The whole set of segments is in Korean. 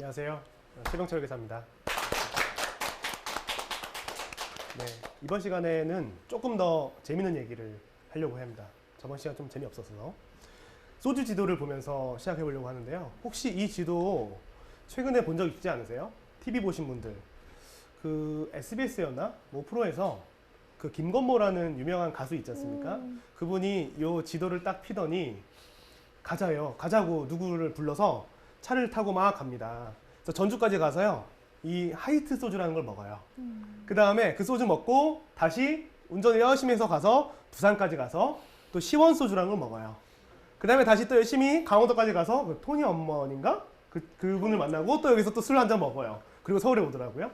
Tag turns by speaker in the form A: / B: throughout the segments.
A: 안녕하세요. 최병철 교사입니다. 네, 이번 시간에는 조금 더 재밌는 얘기를 하려고 합니다. 저번 시간 좀 재미없어서 소주 지도를 보면서 시작해 보려고 하는데요. 혹시 이 지도 최근에 본 적 있지 않으세요? TV 보신 분들. 그 SBS였나? 뭐 프로에서 그 김건모라는 유명한 가수 있지 않습니까? 그분이 요 지도를 딱 피더니 가자요. 가자고 누구를 불러서 차를 타고 막 갑니다. 그래서 전주까지 가서요. 이 하이트 소주라는 걸 먹어요. 그 다음에 그 소주 먹고 다시 운전을 열심히 해서 가서 부산까지 가서 또 시원 소주라는 걸 먹어요. 그 다음에 다시 또 열심히 강원도까지 가서 그 토니 어머니인가? 그분을 만나고 또 여기서 또 술 한잔 먹어요. 그리고 서울에 오더라고요.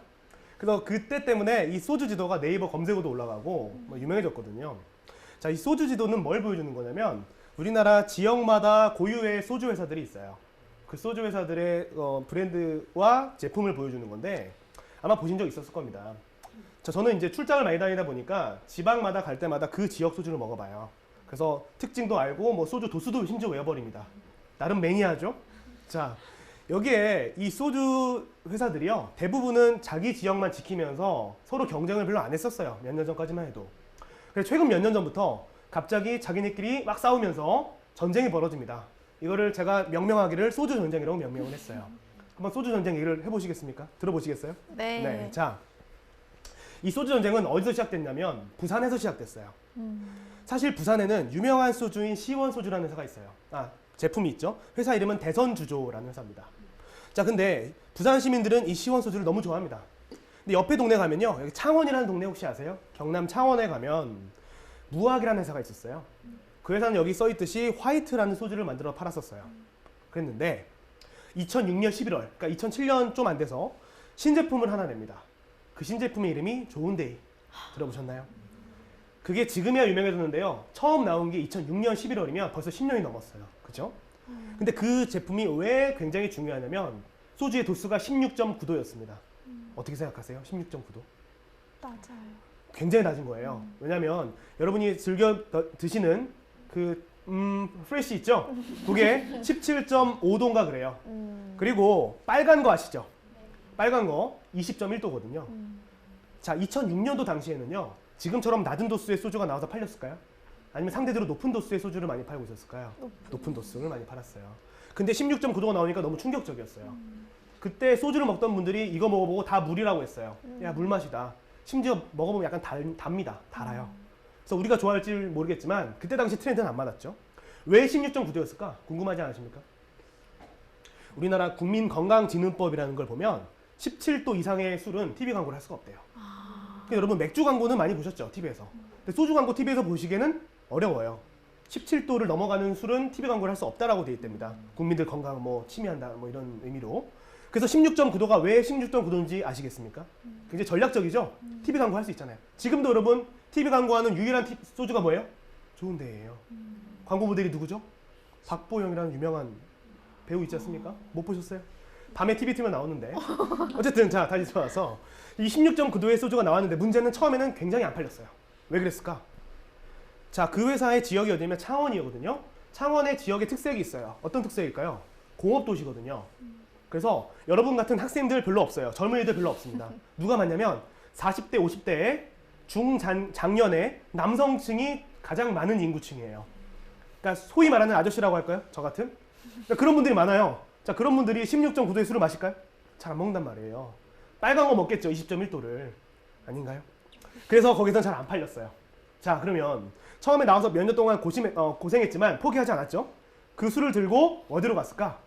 A: 그래서 그때 때문에 이 소주 지도가 네이버 검색어도 올라가고 뭐 유명해졌거든요. 자, 이 소주 지도는 뭘 보여주는 거냐면 우리나라 지역마다 고유의 소주 회사들이 있어요. 그 소주 회사들의 브랜드와 제품을 보여주는 건데 아마 보신 적 있었을 겁니다. 저는 이제 출장을 많이 다니다 보니까 지방마다 갈 때마다 그 지역 소주를 먹어봐요. 그래서 특징도 알고 뭐 소주 도수도 심지어 외워버립니다. 나름 매니아죠. 자, 여기에 이 소주 회사들이요, 대부분은 자기 지역만 지키면서 서로 경쟁을 별로 안 했었어요. 몇 년 전까지만 해도. 그래서 최근 몇 년 전부터 갑자기 자기네끼리 막 싸우면서 전쟁이 벌어집니다. 이거를 제가 명명하기를 소주 전쟁이라고 명명을 했어요. 한번 소주 전쟁 얘기를 해보시겠습니까? 들어보시겠어요?
B: 네.
A: 자, 이 소주 전쟁은 어디서 시작됐냐면 부산에서 시작됐어요. 사실 부산에는 유명한 소주인 시원 소주라는 회사가 있어요. 제품이 있죠. 회사 이름은 대선주조라는 회사입니다. 자, 근데 부산 시민들은 이 시원 소주를 너무 좋아합니다. 근데 옆에 동네 가면요, 여기 창원이라는 동네 혹시 아세요? 경남 창원에 가면 무학이라는 회사가 있었어요. 그 회사는 여기 써있듯이 화이트라는 소주를 만들어 팔았었어요. 그랬는데 2006년 11월, 그러니까 2007년 좀 안 돼서 신제품을 하나 냅니다. 그 신제품의 이름이 좋은데이. 들어보셨나요? 그게 지금이야 유명해졌는데요. 처음 나온 게 2006년 11월이면 벌써 10년이 넘었어요. 그죠? 근데 그 제품이 왜 굉장히 중요하냐면 소주의 도수가 16.9도였습니다. 어떻게 생각하세요? 16.9도?
B: 맞아요.
A: 굉장히 낮은 거예요. 왜냐면 여러분이 즐겨 드시는 프레쉬 있죠? 그게 17.5도인가 그래요. 그리고 빨간 거 아시죠? 빨간 거 20.1도거든요. 자, 2006년도 당시에는요, 지금처럼 낮은 도수의 소주가 나와서 팔렸을까요? 아니면 상대적으로 높은 도수의 소주를 많이 팔고 있었을까요? 높은 도수를 많이 팔았어요. 근데 16.9도가 나오니까 너무 충격적이었어요. 그때 소주를 먹던 분들이 이거 먹어보고 다 물이라고 했어요. 야, 물맛이다. 심지어 먹어보면 약간 답니다. 달아요. 그래서 우리가 좋아할지 모르겠지만 그때 당시 트렌드는 안 맞았죠. 왜 16.9도였을까? 궁금하지 않으십니까? 우리나라 국민건강진흥법이라는 걸 보면 17도 이상의 술은 TV 광고를 할 수가 없대요. 그러니까 여러분 맥주 광고는 많이 보셨죠? TV에서. 근데 소주 광고 TV에서 보시기에는 어려워요. 17도를 넘어가는 술은 TV 광고를 할 수 없다라고 되어 있답니다. 국민들 건강 침해한다 이런 의미로. 그래서 16.9도가 왜 16.9도인지 아시겠습니까? 굉장히 전략적이죠? TV 광고 할 수 있잖아요. 지금도 여러분 TV 광고하는 유일한 소주가 뭐예요? 좋은데예요. 광고 모델이 누구죠? 박보영이라는 유명한 배우 있지 않습니까? 못 보셨어요? 밤에 TV 틀면 나오는데. 어쨌든 자, 다시 돌아와서 이 16.9도의 소주가 나왔는데 문제는 처음에는 굉장히 안 팔렸어요. 왜 그랬을까? 자, 그 회사의 지역이 어디냐면 창원이거든요. 창원의 지역의 특색이 있어요. 어떤 특색일까요? 공업도시거든요. 그래서 여러분 같은 학생들 별로 없어요. 젊은이들 별로 없습니다. 누가 많냐면 40대, 50대의 중장년의 남성층이 가장 많은 인구층이에요. 그러니까 소위 말하는 아저씨라고 할까요? 저 같은? 그러니까 그런 분들이 많아요. 자, 그런 분들이 16.9도의 술을 마실까요? 잘 안 먹는단 말이에요. 빨간 거 먹겠죠, 20.1도를. 아닌가요? 그래서 거기선 잘 안 팔렸어요. 자, 그러면 처음에 나와서 몇 년 동안 고생했지만 포기하지 않았죠? 그 술을 들고 어디로 갔을까?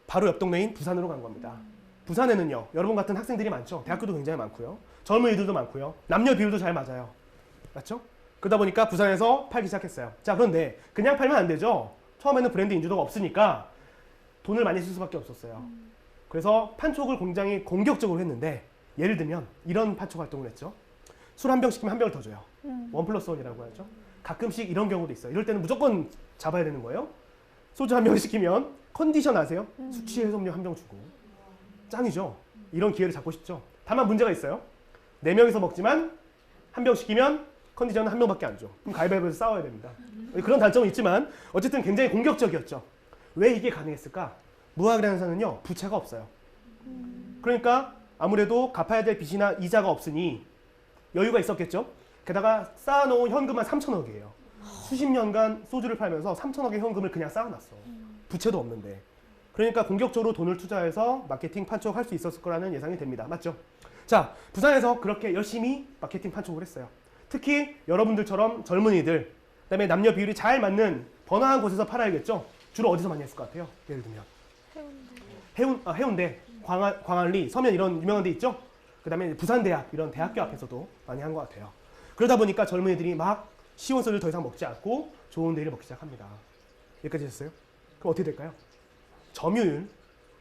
A: 바로 옆 동네인 부산으로 간 겁니다. 부산에는요, 여러분 같은 학생들이 많죠. 대학교도 굉장히 많고요. 젊은이들도 많고요. 남녀 비율도 잘 맞아요. 맞죠? 그러다 보니까 부산에서 팔기 시작했어요. 자, 그런데 그냥 팔면 안 되죠. 처음에는 브랜드 인지도가 없으니까 돈을 많이 쓸 수밖에 없었어요. 그래서 판촉을 굉장히 공격적으로 했는데, 예를 들면 이런 판촉 활동을 했죠. 술 한 병 시키면 한 병을 더 줘요. 1+1이라고 하죠. 가끔씩 이런 경우도 있어요. 이럴 때는 무조건 잡아야 되는 거예요. 소주 한 병 시키면 컨디션 아세요? 수치 해소음료 한 병 주고. 짱이죠. 이런 기회를 잡고 싶죠. 다만 문제가 있어요. 4명이서 먹지만 한 병 시키면 컨디션은 한 명밖에 안 줘. 그럼 가위바위보에서 싸워야 됩니다. 그런 단점은 있지만 어쨌든 굉장히 공격적이었죠. 왜 이게 가능했을까? 무학이라는 회사는요, 부채가 없어요. 그러니까 아무래도 갚아야 될 빚이나 이자가 없으니 여유가 있었겠죠. 게다가 쌓아놓은 현금만 3천억이에요. 수십 년간 소주를 팔면서 3천억의 현금을 그냥 쌓아놨어. 부채도 없는데. 그러니까 공격적으로 돈을 투자해서 마케팅 판촉할 수 있었을 거라는 예상이 됩니다. 맞죠? 자, 부산에서 그렇게 열심히 마케팅 판촉을 했어요. 특히 여러분들처럼 젊은이들, 그다음에 남녀 비율이 잘 맞는 번화한 곳에서 팔아야겠죠? 주로 어디서 많이 했을 것 같아요? 예를 들면 해운대, 광안리, 서면 이런 유명한 데 있죠? 그다음에 부산대학 이런 대학교 앞에서도 많이 한 것 같아요. 그러다 보니까 젊은이들이 막 시원소를 더 이상 먹지 않고 좋은 데를 먹기 시작합니다. 여기까지 하셨어요? 그럼 어떻게 될까요? 점유율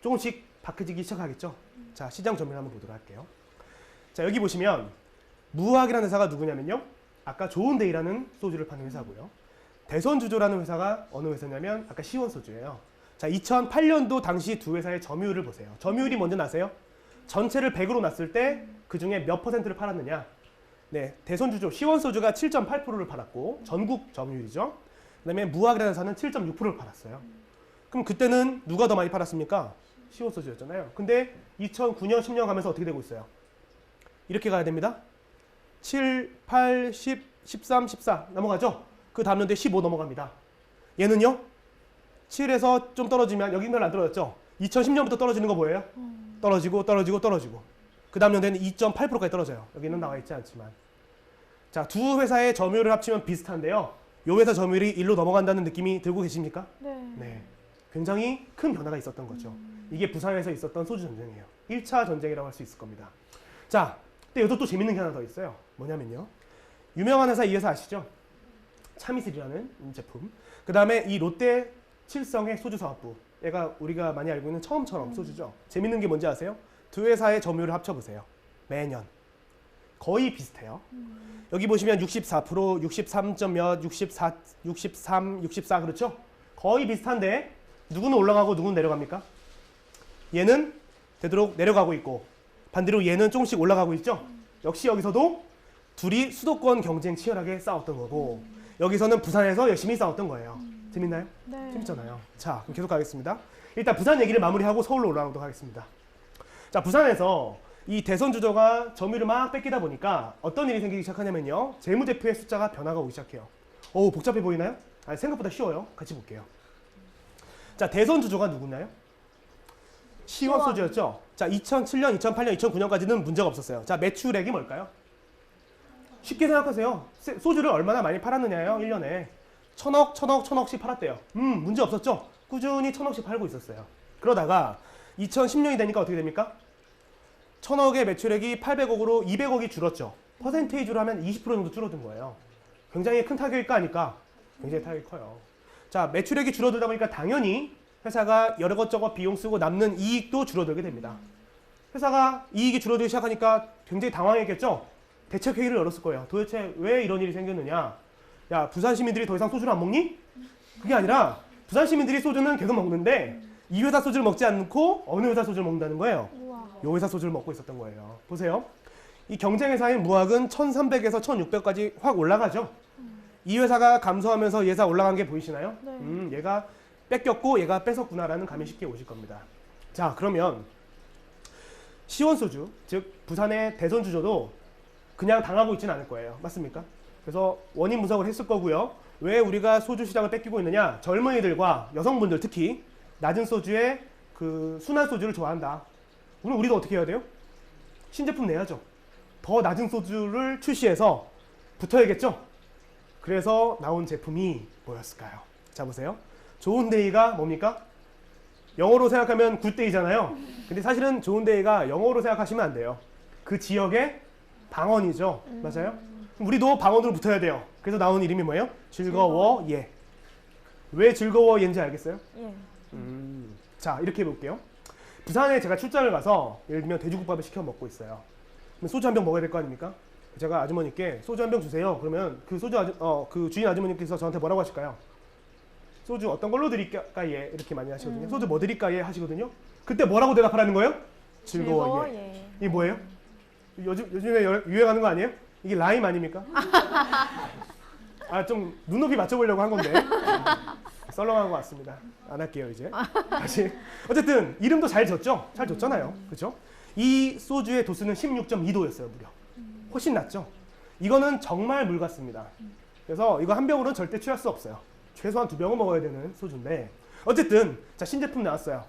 A: 조금씩 바뀌기 시작하겠죠? 자, 시장 점유율 한번 보도록 할게요. 자, 여기 보시면 무학이라는 회사가 누구냐면요. 아까 좋은데이라는 소주를 파는 회사고요. 대선주조라는 회사가 어느 회사냐면 아까 시원소주예요. 자, 2008년도 당시 두 회사의 점유율을 보세요. 점유율이 뭔지 아세요? 전체를 100으로 놨을 때 그중에 몇 퍼센트를 팔았느냐. 네, 대선주조 시원소주가 7.8%를 팔았고 전국 점유율이죠. 그 다음에 무학이라는 회사는 7.6%를 팔았어요. 그럼 그때는 누가 더 많이 팔았습니까? 시원소주였잖아요. 근데 2009년, 10년 가면서 어떻게 되고 있어요? 이렇게 가야 됩니다. 7, 8, 10, 13, 14 넘어가죠? 그 다음 연도에 15 넘어갑니다. 얘는요? 7에서 좀 떨어지면 여기 별로 안 떨어졌죠? 2010년부터 떨어지는 거 뭐예요? 떨어지고 그 다음 연도에는 2.8%까지 떨어져요. 여기는 나와 있지 않지만. 자, 두 회사의 점유율을 합치면 비슷한데요. 요 회사 점유율이 1로 넘어간다는 느낌이 들고 계십니까? 네. 굉장히 큰 변화가 있었던 거죠. 이게 부산에서 있었던 소주 전쟁이에요. 1차 전쟁이라고 할 수 있을 겁니다. 자, 근데 여기서 또 재밌는 게 하나 더 있어요. 뭐냐면요. 유명한 회사 이 회사 아시죠? 참이슬이라는 제품. 그 다음에 이 롯데 칠성의 소주사업부. 얘가 우리가 많이 알고 있는 처음처럼 소주죠. 재밌는 게 뭔지 아세요? 두 회사의 점유율을 합쳐보세요. 매년. 거의 비슷해요. 여기 보시면 64%, 63점 몇, 64, 63, 64 그렇죠? 거의 비슷한데 누구는 올라가고 누구는 내려갑니까? 얘는 되도록 내려가고 있고 반대로 얘는 조금씩 올라가고 있죠? 역시 여기서도 둘이 수도권 경쟁 치열하게 싸웠던 거고 여기서는 부산에서 열심히 싸웠던 거예요. 재밌나요?
B: 네.
A: 재밌잖아요. 자, 그럼 계속 가겠습니다. 일단 부산 얘기를 마무리하고 서울로 올라가도록 하겠습니다. 자, 부산에서 이 대선주조가 점유율을 막 뺏기다 보니까 어떤 일이 생기기 시작하냐면요. 재무제표의 숫자가 변화가 오기 시작해요. 오, 복잡해 보이나요? 아니, 생각보다 쉬워요. 같이 볼게요. 자, 대선주조가 누구나요? 시원소주였죠? 자, 2007년, 2008년, 2009년까지는 문제가 없었어요. 자, 매출액이 뭘까요? 쉽게 생각하세요. 소주를 얼마나 많이 팔았느냐요? 1년에. 천억씩 팔았대요. 문제 없었죠? 꾸준히 1000억씩 팔고 있었어요. 그러다가 2010년이 되니까 어떻게 됩니까? 1000억의 매출액이 800억으로 200억이 줄었죠. 퍼센테이지로 하면 20% 정도 줄어든 거예요. 굉장히 큰 타격일 거 아니까 굉장히 타격이 커요. 자, 매출액이 줄어들다 보니까 당연히 회사가 여러 것저것 비용 쓰고 남는 이익도 줄어들게 됩니다. 회사가 이익이 줄어들기 시작하니까 굉장히 당황했겠죠? 대책회의를 열었을 거예요. 도대체 왜 이런 일이 생겼느냐? 야, 부산 시민들이 더 이상 소주를 안 먹니? 그게 아니라 부산 시민들이 소주는 계속 먹는데 이 회사 소주를 먹지 않고 어느 회사 소주를 먹는다는 거예요. 이 회사 소주를 먹고 있었던 거예요. 보세요. 이 경쟁회사인 무학은 1300에서 1600까지 확 올라가죠. 이 회사가 감소하면서 얘가 올라간 게 보이시나요?
B: 네.
A: 얘가 뺏겼고 얘가 뺏었구나라는 감이 쉽게 오실 겁니다. 자, 그러면 시원소주, 즉 부산의 대선주조도 그냥 당하고 있지는 않을 거예요. 맞습니까? 그래서 원인 분석을 했을 거고요. 왜 우리가 소주 시장을 뺏기고 있느냐? 젊은이들과 여성분들 특히 낮은 소주에 그 순한 소주를 좋아한다. 그럼 우리도 어떻게 해야 돼요? 신제품 내야죠. 더 낮은 소주를 출시해서 붙어야겠죠? 그래서 나온 제품이 뭐였을까요? 자, 보세요. 좋은데이가 뭡니까? 영어로 생각하면 굿데이잖아요. 근데 사실은 좋은데이가 영어로 생각하시면 안 돼요. 그 지역의 방언이죠. 맞아요? 우리도 방언으로 붙어야 돼요. 그래서 나온 이름이 뭐예요? 즐거워 예. 왜 즐거워 예인지 알겠어요?
B: 예.
A: 자, 이렇게 해볼게요. 부산에 제가 출장을 가서 예를 들면 돼지국밥을 시켜 먹고 있어요. 그럼 소주 한 병 먹어야 될 거 아닙니까? 제가 아주머니께 소주 한 병 주세요. 그러면 그 그 주인 아주머니께서 저한테 뭐라고 하실까요? 소주 어떤 걸로 드릴까 예 이렇게 많이 하시거든요. 소주 뭐 드릴까 예 하시거든요. 그때 뭐라고 대답하라는 거예요? 즐거워 예. 이게 뭐예요? 요즘에 유행하는 거 아니에요? 이게 라임 아닙니까? 아, 좀 눈높이 맞춰보려고 한 건데 썰렁한 것 같습니다. 안 할게요 이제. 다시. 어쨌든 이름도 잘 졌죠? 잘 졌잖아요. 그렇죠? 이 소주의 도수는 16.2도였어요 무려. 훨씬 낮죠? 이거는 정말 물 같습니다. 그래서 이거 한 병으로는 절대 취할 수 없어요. 최소한 2병은 먹어야 되는 소주인데 어쨌든 자 신제품 나왔어요.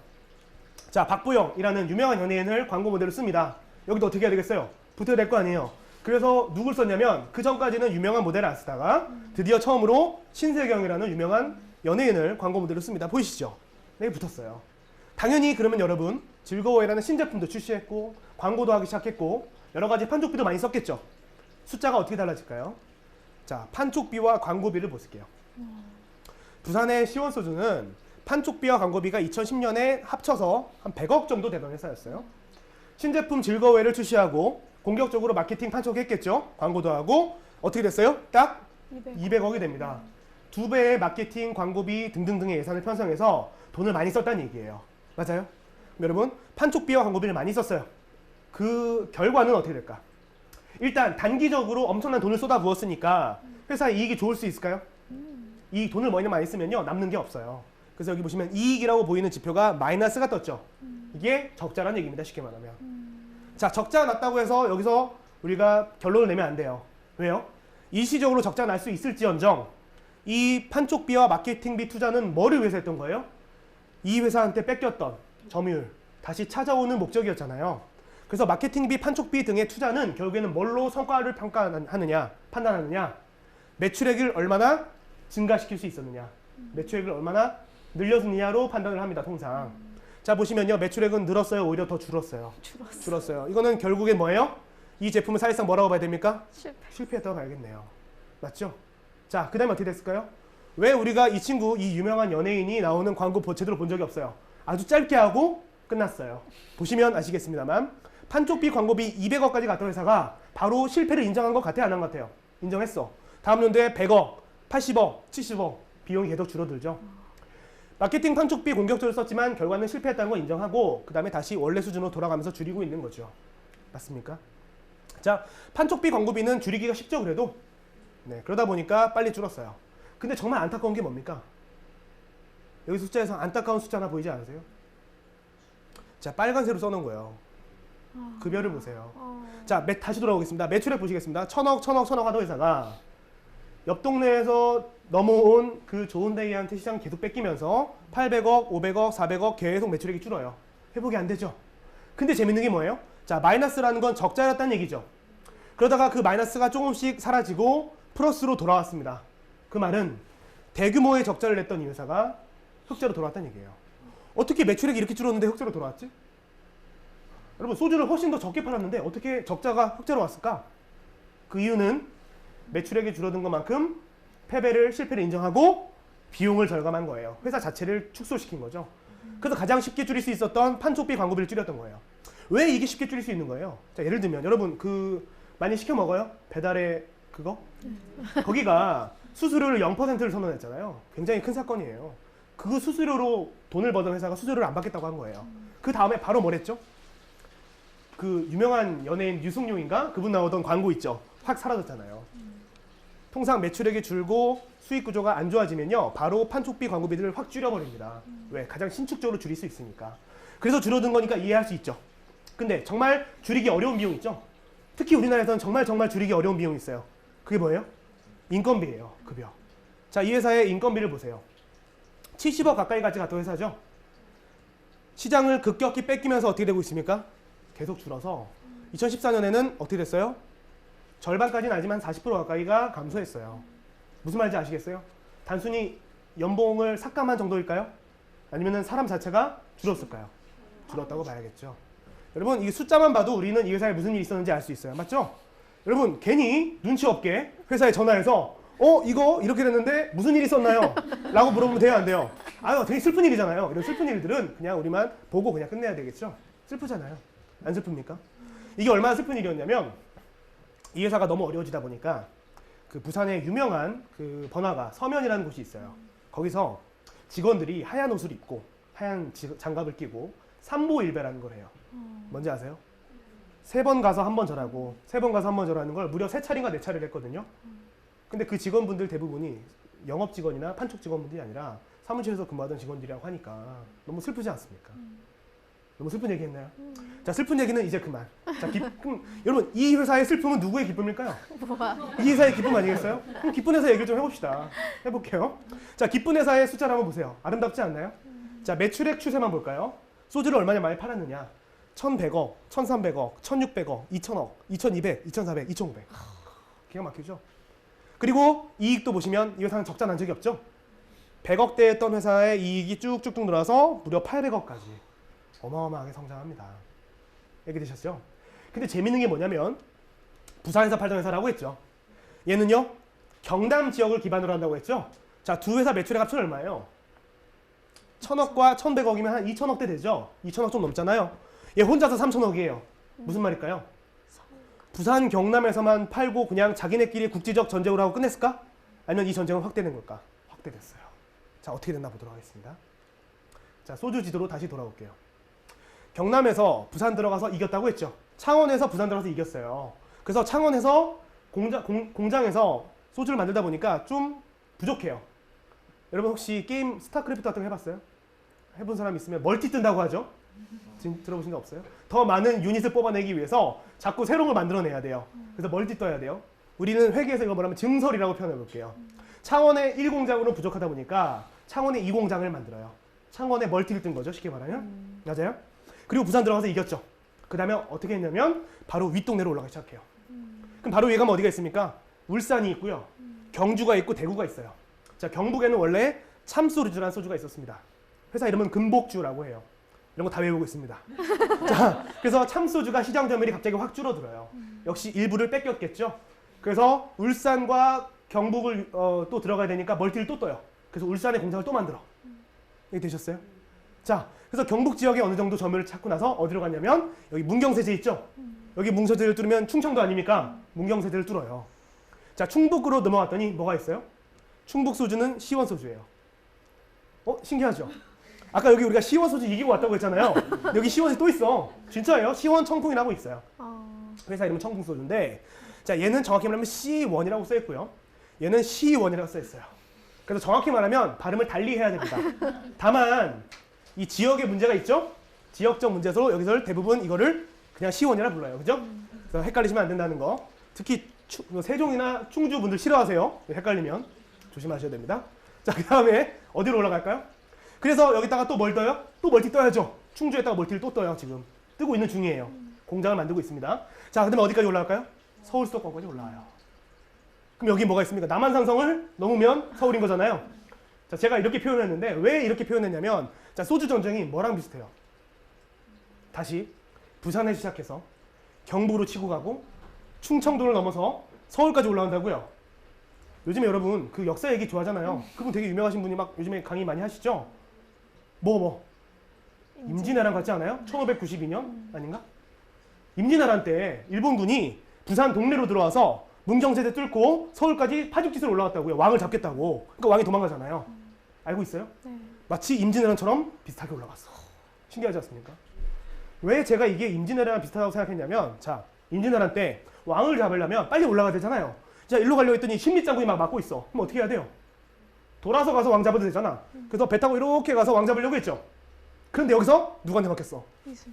A: 자 박보영이라는 유명한 연예인을 광고 모델로 씁니다. 여기도 어떻게 해야 되겠어요? 붙어야 될 거 아니에요. 그래서 누굴 썼냐면 그 전까지는 유명한 모델을 안 쓰다가 드디어 처음으로 신세경이라는 유명한 연예인을 광고 모델로 씁니다. 보이시죠? 네, 붙었어요. 당연히 그러면 여러분 즐거워해라는 신제품도 출시했고 광고도 하기 시작했고 여러 가지 판촉비도 많이 썼겠죠. 숫자가 어떻게 달라질까요? 자, 판촉비와 광고비를 보실게요. 부산의 시원소주는 판촉비와 광고비가 2010년에 합쳐서 한 100억 정도 되던 회사였어요. 신제품 즐거워해를 출시하고 공격적으로 마케팅 판촉했겠죠. 광고도 하고 어떻게 됐어요? 딱 200억이 됩니다. 2배의 마케팅, 광고비 등등등의 예산을 편성해서 돈을 많이 썼다는 얘기예요. 맞아요? 여러분 판촉비와 광고비를 많이 썼어요. 그 결과는 어떻게 될까? 일단 단기적으로 엄청난 돈을 쏟아부었으니까 회사 이익이 좋을 수 있을까요? 이 돈을 많이 쓰면요 남는 게 없어요. 그래서 여기 보시면 이익이라고 보이는 지표가 마이너스가 떴죠. 이게 적자라는 얘기입니다. 쉽게 말하면. 자, 적자가 났다고 해서 여기서 우리가 결론을 내면 안 돼요. 왜요? 일시적으로 적자가 날 수 있을지언정 이 판촉비와 마케팅비 투자는 뭐를 위해서 했던 거예요? 이 회사한테 뺏겼던 점유율 다시 찾아오는 목적이었잖아요. 그래서 마케팅비, 판촉비 등의 투자는 결국에는 뭘로 성과를 판단하느냐? 매출액을 얼마나 증가시킬 수 있었느냐? 매출액을 얼마나 늘렸느냐로 판단을 합니다. 통상. 자 보시면요. 매출액은 늘었어요? 오히려 더 줄었어요? 줄었어요. 이거는 결국엔 뭐예요? 이 제품은 사실상 뭐라고 봐야 됩니까? 실패했다고 봐야겠네요. 맞죠? 자, 그 다음에 어떻게 됐을까요? 왜 우리가 이 친구, 이 유명한 연예인이 나오는 광고 제대로 본 적이 없어요? 아주 짧게 하고 끝났어요. 보시면 아시겠습니다만 판촉비, 광고비 200억까지 갔던 회사가 바로 실패를 인정한 것 같아요? 안 한 것 같아요? 인정했어. 다음 연도에 100억, 80억, 70억 비용이 계속 줄어들죠. 마케팅 판촉비 공격적으로 썼지만 결과는 실패했다는 거 인정하고 그 다음에 다시 원래 수준으로 돌아가면서 줄이고 있는 거죠. 맞습니까? 자, 판촉비 광고비는 줄이기가 쉽죠 그래도? 네, 그러다 보니까 빨리 줄었어요. 근데 정말 안타까운 게 뭡니까? 여기 숫자에서 안타까운 숫자 하나 보이지 않으세요? 자, 빨간색으로 써놓은 거예요. 급여를 보세요. 자, 다시 돌아오겠습니다. 매출액 보시겠습니다. 천억 하던 회사가 옆 동네에서 넘어온 그 좋은 데이한테 시장 계속 뺏기면서 800억, 500억, 400억 계속 매출액이 줄어요. 회복이 안 되죠. 근데 재밌는 게 뭐예요? 자, 마이너스라는 건 적자였다는 얘기죠. 그러다가 그 마이너스가 조금씩 사라지고 플러스로 돌아왔습니다. 그 말은 대규모의 적자를 냈던 이 회사가 흑자로 돌아왔다는 얘기예요. 어떻게 매출액이 이렇게 줄었는데 흑자로 돌아왔지? 여러분 소주를 훨씬 더 적게 팔았는데 어떻게 적자가 흑자로 왔을까? 그 이유는 매출액이 줄어든 것만큼 패배를, 실패를 인정하고 비용을 절감한 거예요. 회사 자체를 축소시킨 거죠. 그래서 가장 쉽게 줄일 수 있었던 판촉비, 광고비를 줄였던 거예요. 왜 이게 쉽게 줄일 수 있는 거예요? 자, 예를 들면 여러분 많이 시켜 먹어요? 배달의 그거? 거기가 수수료를 0%를 선언했잖아요. 굉장히 큰 사건이에요. 그 수수료로 돈을 벌던 회사가 수수료를 안 받겠다고 한 거예요. 그 다음에 바로 뭐랬죠? 그 유명한 연예인 유승용인가? 그분 나오던 광고 있죠? 확 사라졌잖아요. 통상 매출액이 줄고 수익 구조가 안 좋아지면요. 바로 판촉비, 광고비들을 확 줄여버립니다. 왜? 가장 신축적으로 줄일 수 있으니까. 그래서 줄어든 거니까 이해할 수 있죠. 근데 정말 줄이기 어려운 비용 있죠? 특히 우리나라에서는 정말 줄이기 어려운 비용이 있어요. 그게 뭐예요? 인건비예요. 급여. 자, 이 회사의 인건비를 보세요. 70억 가까이까지 갔던 회사죠. 시장을 급격히 뺏기면서 어떻게 되고 있습니까? 계속 줄어서 2014년에는 어떻게 됐어요? 절반까지는 아니지만 40% 가까이가 감소했어요. 무슨 말인지 아시겠어요? 단순히 연봉을 삭감한 정도일까요? 아니면 사람 자체가 줄었을까요? 줄었다고 봐야겠죠. 여러분 이 숫자만 봐도 우리는 이 회사에 무슨 일이 있었는지 알 수 있어요. 맞죠? 여러분 괜히 눈치 없게 회사에 전화해서 이거 이렇게 됐는데 무슨 일이 있었나요? 라고 물어보면 돼요 안 돼요? 되게 슬픈 일이잖아요. 이런 슬픈 일들은 그냥 우리만 보고 그냥 끝내야 되겠죠? 슬프잖아요. 안 슬픕니까? 이게 얼마나 슬픈 일이었냐면 이 회사가 너무 어려워지다 보니까 그 부산에 유명한 그 번화가 서면이라는 곳이 있어요. 거기서 직원들이 하얀 옷을 입고 하얀 장갑을 끼고 삼보일배라는 걸 해요. 뭔지 아세요? 3번 가서 1번 절하고 3번 가서 1번 절하는 걸 무려 3차례인가 4차례를 했거든요. 근데 그 직원분들 대부분이 영업 직원이나 판촉 직원분들이 아니라 사무실에서 근무하던 직원들이라고 하니까 너무 슬프지 않습니까? 너무 슬픈 얘기 했나요? 자, 슬픈 얘기는 이제 그만. 자, 그럼 여러분, 이 회사의 슬픔은 누구의 기쁨일까요? 이 회사의 기쁨 아니겠어요? 그럼 기쁜 회사 얘기를 좀 해봅시다. 해볼게요. 자, 기쁜 회사의 숫자를 한번 보세요. 아름답지 않나요? 자, 매출액 추세만 볼까요? 소주를 얼마나 많이 팔았느냐? 1,100억, 1,300억, 1,600억, 2,000억, 2,200, 2,400, 2,500. 기가 막히죠? 그리고 이익도 보시면 이 회사는 적자 난 적이 없죠? 100억대였던 회사의 이익이 쭉쭉쭉 늘어서 무려 800억까지. 어마어마하게 성장합니다. 얘기되셨죠? 근데 재밌는 게 뭐냐면 부산에서 팔던 회사라고 했죠. 얘는요. 경남 지역을 기반으로 한다고 했죠. 자, 두 회사 매출의 합치면 얼마예요? 1,000억과 1,100억이면 한 2,000억대 되죠? 2,000억 좀 넘잖아요. 얘 혼자서 3,000억이에요. 무슨 말일까요? 부산 경남에서만 팔고 그냥 자기네끼리 국지적 전쟁을 하고 끝냈을까? 아니면 이 전쟁은 확대된 걸까? 확대됐어요. 자, 어떻게 됐나 보도록 하겠습니다. 자, 소주 지도로 다시 돌아올게요. 경남에서 부산 들어가서 이겼다고 했죠. 창원에서 부산 들어가서 이겼어요. 그래서 창원에서 공장에서 소주를 만들다 보니까 좀 부족해요. 여러분 혹시 게임 스타크래프트 같은 거 해봤어요? 해본 사람 있으면 멀티 뜬다고 하죠? 지금 들어보신 적 없어요? 더 많은 유닛을 뽑아내기 위해서 자꾸 새로운 걸 만들어내야 돼요. 그래서 멀티 떠야 돼요. 우리는 회계에서 이거 뭐라면 증설이라고 표현해 볼게요. 창원의 1공장으로 부족하다 보니까 창원의 2공장을 만들어요. 창원에 멀티를 뜬 거죠. 쉽게 말하면. 맞아요? 그리고 부산 들어가서 이겼죠. 그 다음에 어떻게 했냐면 바로 윗동네로 올라가기 시작해요. 그럼 바로 위에 가면 어디가 있습니까? 울산이 있고요. 경주가 있고 대구가 있어요. 자, 경북에는 원래 참소주라는 소주가 있었습니다. 회사 이름은 금복주라고 해요. 이런 거 다 외우고 있습니다. 자, 그래서 참소주가 시장 점유율이 갑자기 확 줄어들어요. 역시 일부를 뺏겼겠죠. 그래서 울산과 경북을 또 들어가야 되니까 멀티를 또 떠요. 그래서 울산에 공장을 또 만들어. 이게 되셨어요? 자, 그래서 경북 지역에 어느 정도 점유율을 찾고 나서 어디로 갔냐면 여기 문경세제 있죠? 여기 문경세제를 뚫으면 충청도 아닙니까? 문경세제를 뚫어요. 자, 충북으로 넘어갔더니 뭐가 있어요? 충북 소주는 시원 소주예요. 신기하죠? 아까 여기 우리가 시원 소주 이기고 왔다고 했잖아요. 여기 시원이 또 있어. 진짜예요. 시원 청풍이라고 있어요. 회사 이름은 청풍 소주인데, 자, 얘는 정확히 말하면 C1이라고 써 있고요. 얘는 C1이라고 써 있어요. 그래서 정확히 말하면 발음을 달리 해야 됩니다. 다만 이 지역의 문제가 있죠. 지역적 문제에서 여기서 대부분 이거를 그냥 C1이라 불러요. 그죠? 그래서 헷갈리시면 안 된다는 거. 특히 세종이나 충주 분들 싫어하세요. 헷갈리면 조심하셔야 됩니다. 자, 그 다음에 어디로 올라갈까요? 그래서 여기다가 또 뭘 떠요? 또 멀티 떠야죠. 충주에다가 멀티를 또 떠요. 지금 뜨고 있는 중이에요. 공장을 만들고 있습니다. 자, 그 다음에 어디까지 올라갈까요? 서울 수도권까지 올라와요. 그럼 여기 뭐가 있습니까? 남한산성을 넘으면 서울인 거잖아요. 자, 제가 이렇게 표현했는데 왜 이렇게 표현했냐면, 자, 소주 전쟁이 뭐랑 비슷해요? 다시 부산에 시작해서 경북으로 치고 가고 충청도를 넘어서 서울까지 올라온다고요. 요즘에 여러분 그 역사 얘기 좋아하잖아요. 그분 되게 유명하신 분이 막 요즘에 강의 많이 하시죠? 임진왜란 같지 않아요? 1592년 아닌가? 임진왜란 때 일본군이 부산 동래로 들어와서 문경세제 뚫고 서울까지 파죽지세로 올라왔다고요. 왕을 잡겠다고. 그러니까 왕이 도망가잖아요. 알고 있어요?
B: 네.
A: 마치 임진왜란처럼 비슷하게 올라갔어. 신기하지 않습니까? 왜 제가 이게 임진왜란이랑 비슷하다고 생각했냐면, 자, 임진왜란 때 왕을 잡으려면 빨리 올라가야 되잖아요. 자, 일로 가려고 했더니 신립장군이 막 막고 있어. 그럼 어떻게 해야 돼요? 돌아서 가서 왕 잡아도 되잖아. 그래서 배 타고 이렇게 가서 왕 잡으려고 했죠. 그런데 여기서 누구한테 막혔어?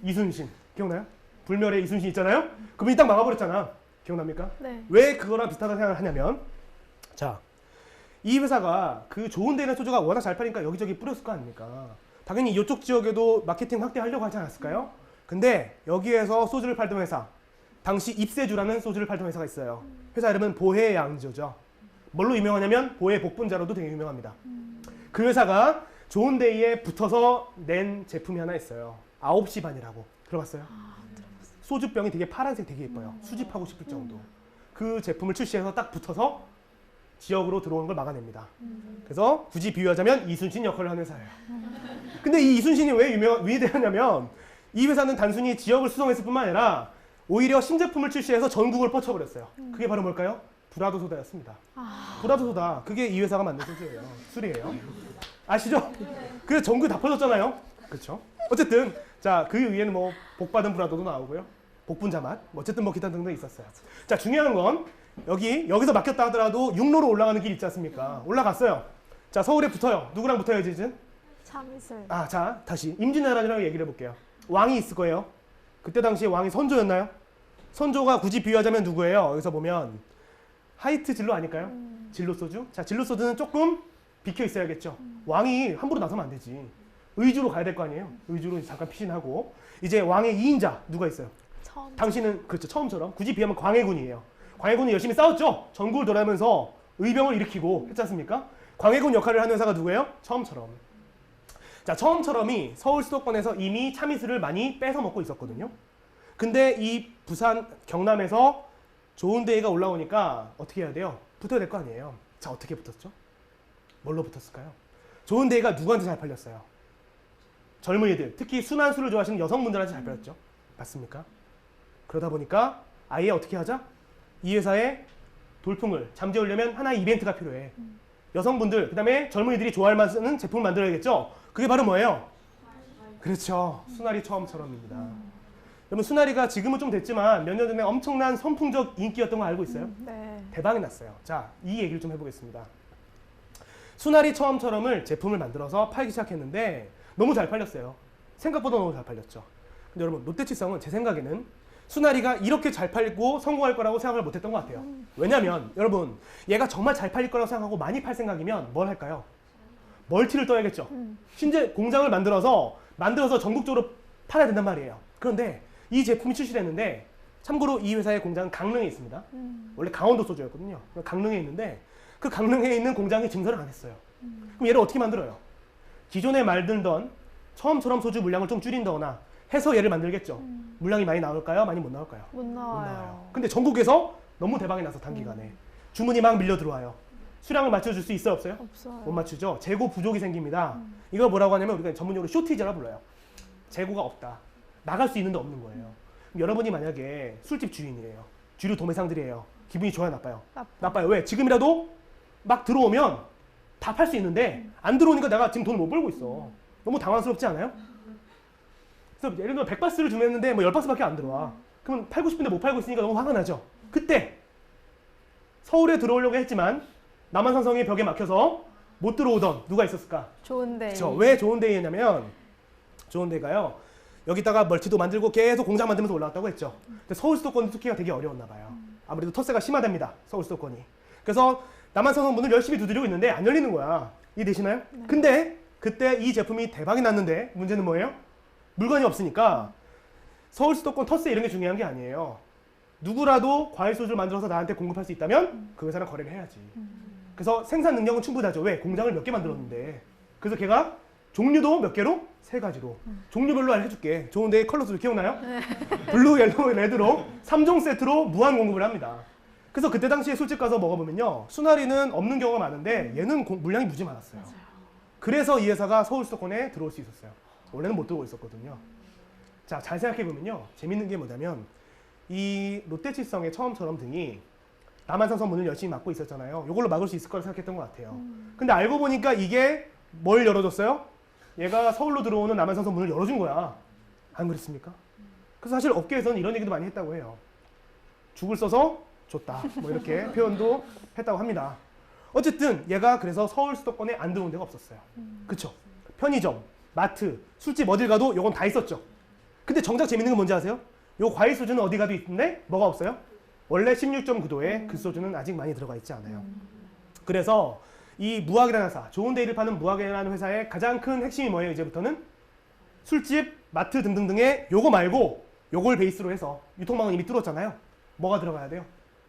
A: 이순신. 기억나요? 불멸의 이순신 있잖아요? 그분이 딱 막아버렸잖아. 기억납니까?
B: 네.
A: 왜 그거랑 비슷하다고 생각을 하냐면, 자, 이 회사가 그 좋은 데 있는 소주가 워낙 잘 파니까 여기저기 뿌렸을 거 아닙니까? 당연히 이쪽 지역에도 마케팅 확대하려고 하지 않았을까요? 근데 여기에서 소주를 팔던 회사, 당시 입세주라는 소주를 팔던 회사가 있어요. 회사 이름은 보혜양조죠. 뭘로 유명하냐면 보혜 복분자로도 되게 유명합니다. 그 회사가 좋은 데이에 붙어서 낸 제품이 하나 있어요. 9시 반이라고. 들어봤어요? 소주병이 되게 파란색 되게 예뻐요. 수집하고 싶을 정도. 그 제품을 출시해서 딱 붙어서 지역으로 들어오는 걸 막아냅니다. 그래서 굳이 비유하자면 이순신 역할을 하는 회사예요. 근데 이 이순신이 왜 위대하냐면, 이 회사는 단순히 지역을 수성했을 뿐만 아니라 오히려 신제품을 출시해서 전국을 뻗쳐버렸어요. 그게 바로 뭘까요? 브라더 소다였습니다. 브라더 소다. 그게 이 회사가 만든 소주예요. 술이에요. 아시죠? 그래서 전국에 다 퍼졌잖아요. 그렇죠? 어쨌든 자, 그 위에는 뭐 복받은 브라더도 나오고요. 복분자 맛. 어쨌든 뭐 기타 등등 있었어요. 자, 중요한 건 여기서 막혔다 하더라도 육로로 올라가는 길 있지 않습니까? 올라갔어요. 자, 서울에 붙어요. 누구랑 붙어요, 지진?
B: 참이슬.
A: 아, 자, 다시 임진왜란이라고 얘기를 해볼게요. 왕이 있을 거예요. 그때 당시에 왕이 선조였나요? 선조가 굳이 비유하자면 누구예요? 여기서 보면 하이트 진로 아닐까요? 진로 소주. 자, 진로 소주는 조금 비켜 있어야겠죠. 왕이 함부로 나서면 안 되지. 의주로 가야 될 거 아니에요? 의주로 잠깐 피신하고. 이제 왕의 2인자 누가 있어요?
B: 처음.
A: 당신은 그렇죠, 처음처럼 굳이 비하면 광해군이에요. 광해군이 열심히 싸웠죠. 전국을 돌아가면서 의병을 일으키고 했지 않습니까? 광해군 역할을 하는 회사가 누구예요? 처음처럼. 자, 처음처럼이 서울 수도권에서 이미 참이슬을 많이 뺏어 먹고 있었거든요. 근데 이 부산 경남에서 좋은 데이가 올라오니까 어떻게 해야 돼요? 붙어야 될 거 아니에요. 자, 어떻게 붙었죠? 뭘로 붙었을까요? 좋은 데이가 누구한테 잘 팔렸어요? 젊은이들, 특히 순한 술을 좋아하시는 여성분들한테 잘 팔렸죠. 맞습니까? 그러다 보니까 아예 어떻게 하자? 이 회사에 돌풍을 잠재우려면 하나의 이벤트가 필요해. 여성분들, 그 다음에 젊은이들이 좋아할 만한 쓰는 제품을 만들어야겠죠? 그게 바로 뭐예요? 그렇죠. 수나리 처음처럼입니다. 여러분, 수나리가 지금은 좀 됐지만 몇 년 전에 엄청난 선풍적 인기였던 거 알고 있어요?
B: 네.
A: 대박이 났어요. 자, 이 얘기를 좀 해보겠습니다. 수나리 처음처럼을 제품을 만들어서 팔기 시작했는데 너무 잘 팔렸어요. 생각보다 너무 잘 팔렸죠. 근데 여러분, 롯데치성은 제 생각에는 수나리가 이렇게 잘 팔고 성공할 거라고 생각을 못했던 것 같아요. 왜냐면 여러분, 얘가 정말 잘 팔릴 거라고 생각하고 많이 팔 생각이면 뭘 할까요? 멀티를 떠야겠죠. 신제 공장을 만들어서 전국적으로 팔아야 된단 말이에요. 그런데 이 제품이 출시됐는데, 참고로 이 회사의 공장은 강릉에 있습니다. 원래 강원도 소주였거든요. 강릉에 있는데 그 강릉에 있는 공장이 증설을 안 했어요. 그럼 얘를 어떻게 만들어요? 기존에 만들던 처음처럼 소주 물량을 좀 줄인다거나 해서 얘를 만들겠죠. 물량이 많이 나올까요? 많이 못 나올까요?
B: 못 나와요.
A: 근데 전국에서 너무 대박이 나서 단기간에 주문이 막 밀려 들어와요. 수량을 맞춰줄 수 있어요, 없어요?
B: 없어요.
A: 못 맞추죠. 재고 부족이 생깁니다. 이걸 뭐라고 하냐면 우리가 전문용어로 쇼티지라 불러요. 재고가 없다. 나갈 수 있는데 없는 거예요. 그럼 여러분이 만약에 술집 주인이에요. 주류 도매상들이에요. 기분이 좋아요, 나빠요? 나빠요. 왜? 지금이라도 막 들어오면 다 팔 수 있는데 안 들어오니까 내가 지금 돈을 못 벌고 있어. 너무 당황스럽지 않아요? 그래서 예를 들어 100바스를 주문했는데 뭐 10바스밖에 안 들어와. 그러면 팔고 싶은데 못 팔고 있으니까 너무 화가 나죠. 그때 서울에 들어오려고 했지만 남한산성의 벽에 막혀서 못 들어오던 누가 있었을까?
B: 좋은데.
A: 그렇죠. 왜 좋은 데이냐면 좋은 데가요. 여기다가 멀티도 만들고 계속 공장 만들면서 올라왔다고 했죠. 근데 서울 수도권 투기가 되게 어려웠나 봐요. 아무래도 텃세가 심하답니다. 서울 수도권이. 그래서 남한산성 문을 열심히 두드리고 있는데 안 열리는 거야. 이해되시나요?
B: 네.
A: 근데 그때 이 제품이 대박이 났는데 문제는 뭐예요? 물건이 없으니까 서울 수도권 텃세 이런 게 중요한 게 아니에요. 누구라도 과일 소주를 만들어서 나한테 공급할 수 있다면 그 회사랑 거래를 해야지. 그래서 생산 능력은 충분하죠. 왜? 공장을 몇 개 만들었는데. 그래서 걔가 종류도 몇 개로? 3가지로. 종류별로 알려줄게. 좋은데 컬러 소주 기억나요?
B: 네.
A: 블루, 옐로우, 레드로 3종 세트로 무한 공급을 합니다. 그래서 그때 당시에 술집 가서 먹어보면요. 수나리는 없는 경우가 많은데 얘는 물량이 무지 많았어요. 그래서 이 회사가 서울 수도권에 들어올 수 있었어요. 원래는 못 들어오고 있었거든요. 자, 잘 생각해보면요. 재밌는 게 뭐냐면 이 롯데치성의 처음처럼 등이 남한산성 문을 열심히 막고 있었잖아요. 이걸로 막을 수 있을 거라 생각했던 것 같아요. 근데 알고 보니까 이게 뭘 열어줬어요? 얘가 서울로 들어오는 남한산성 문을 열어준 거야. 안 그렇습니까? 그래서 사실 업계에서는 이런 얘기도 많이 했다고 해요. 죽을 써서 줬다. 뭐 이렇게 표현도 했다고 합니다. 어쨌든 얘가 그래서 서울 수도권에 안 들어온 데가 없었어요. 그쵸? 편의점, 마트, 술집 어딜 가도 이건 다 있었죠. 근데 정작 재밌는 건 뭔지 아세요? 요 과일 소주는 어디 가도 있는데 뭐가 없어요? 원래 16.9도에 그 소주는 아직 많이 들어가 있지 않아요. 그래서 이 무학이라는 회사, 좋은 데이를 파는 무학이라는 회사의 가장 큰 핵심이 뭐예요? 이제부터는 술집, 마트 등등등의 요거 말고 요걸 베이스로 해서 유통망은 이미 뚫었잖아요. 뭐가 들어가야 돼요?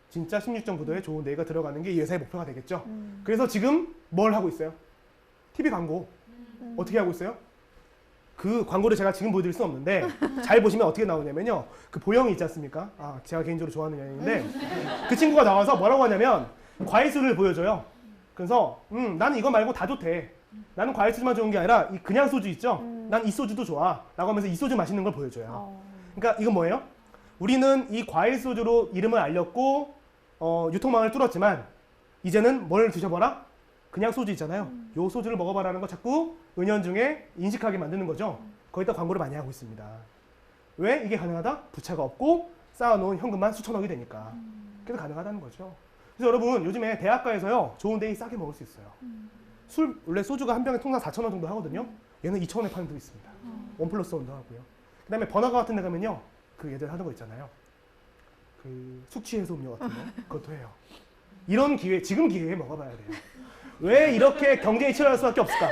A: 진짜 16.9도에 좋은 데이가 들어가는 게 이 회사의 목표가 되겠죠. 그래서 지금 뭘 하고 있어요? TV 광고. 어떻게 하고 있어요? 그 광고를 제가 지금 보여드릴 수는 없는데 잘 보시면 어떻게 나오냐면요. 그 보영이 있지 않습니까? 아, 제가 개인적으로 좋아하는 연예인인데 그 친구가 나와서 뭐라고 하냐면 과일수를 보여줘요. 그래서 나는 이거 말고 다 좋대. 나는 과일 소주만 좋은 게 아니라 이 그냥 소주 있죠? 난 이 소주도 좋아. 라고 하면서 이 소주 맛있는 걸 보여줘요. 그러니까 이건 뭐예요? 우리는 이 과일 소주로 이름을 알렸고 유통망을 뚫었지만 이제는 뭘 드셔봐라? 그냥 소주 있잖아요. 요 소주를 먹어봐라는 거 자꾸 은연중에 인식하게 만드는 거죠. 거기다 광고를 많이 하고 있습니다. 왜 이게 가능하다? 부채가 없고 쌓아놓은 현금만 수천억이 되니까. 그래서 가능하다는 거죠. 그래서 여러분 요즘에 대학가에서요 좋은 데이 싸게 먹을 수 있어요. 술 원래 소주가 한 병에 통상 4,000원 정도 하거든요. 얘는 2,000원에 파는 데도 있습니다. 원 플러스 원도 하고요. 그다음에 번화가 같은 데 가면요. 그 얘들 하는 거 있잖아요. 그 숙취 해소 음료 같은 거 그것도 해요. 이런 기회 지금 기회에 먹어봐야 돼요. 왜 이렇게 경쟁이 치열할 수밖에 없을까?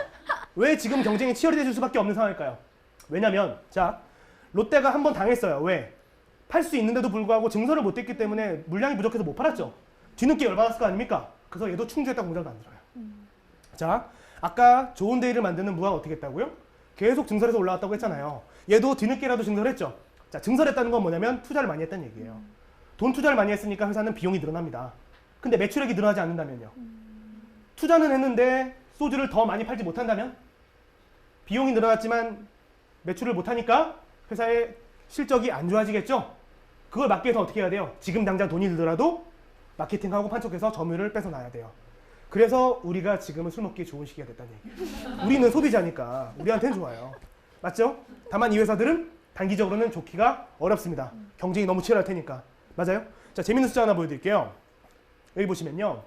A: 왜 지금 경쟁이 치열해질 수밖에 없는 상황일까요? 왜냐면 자 롯데가 한 번 당했어요. 왜? 팔 수 있는데도 불구하고 증설을 못했기 때문에 물량이 부족해서 못 팔았죠. 뒤늦게 열받았을 거 아닙니까? 그래서 얘도 충주에다 공장을 만들어요. 자 아까 좋은 데이를 만드는 무화가 어떻게 했다고요? 계속 증설해서 올라왔다고 했잖아요. 얘도 뒤늦게라도 증설했죠. 자 증설했다는 건 뭐냐면 투자를 많이 했다는 얘기예요. 돈 투자를 많이 했으니까 회사는 비용이 늘어납니다. 근데 매출액이 늘어나지 않는다면요. 투자는 했는데 소주를 더 많이 팔지 못한다면 비용이 늘어났지만 매출을 못하니까 회사의 실적이 안 좋아지겠죠. 그걸 막기 위해서 어떻게 해야 돼요? 지금 당장 돈이 들더라도 마케팅하고 판촉해서 점유율을 뺏어놔야 돼요. 그래서 우리가 지금은 술 먹기 좋은 시기가 됐다는 얘기예요. 우리는 소비자니까 우리한테는 좋아요. 맞죠? 다만 이 회사들은 단기적으로는 좋기가 어렵습니다. 경쟁이 너무 치열할 테니까. 맞아요? 자, 재밌는 숫자 하나 보여드릴게요. 여기 보시면요.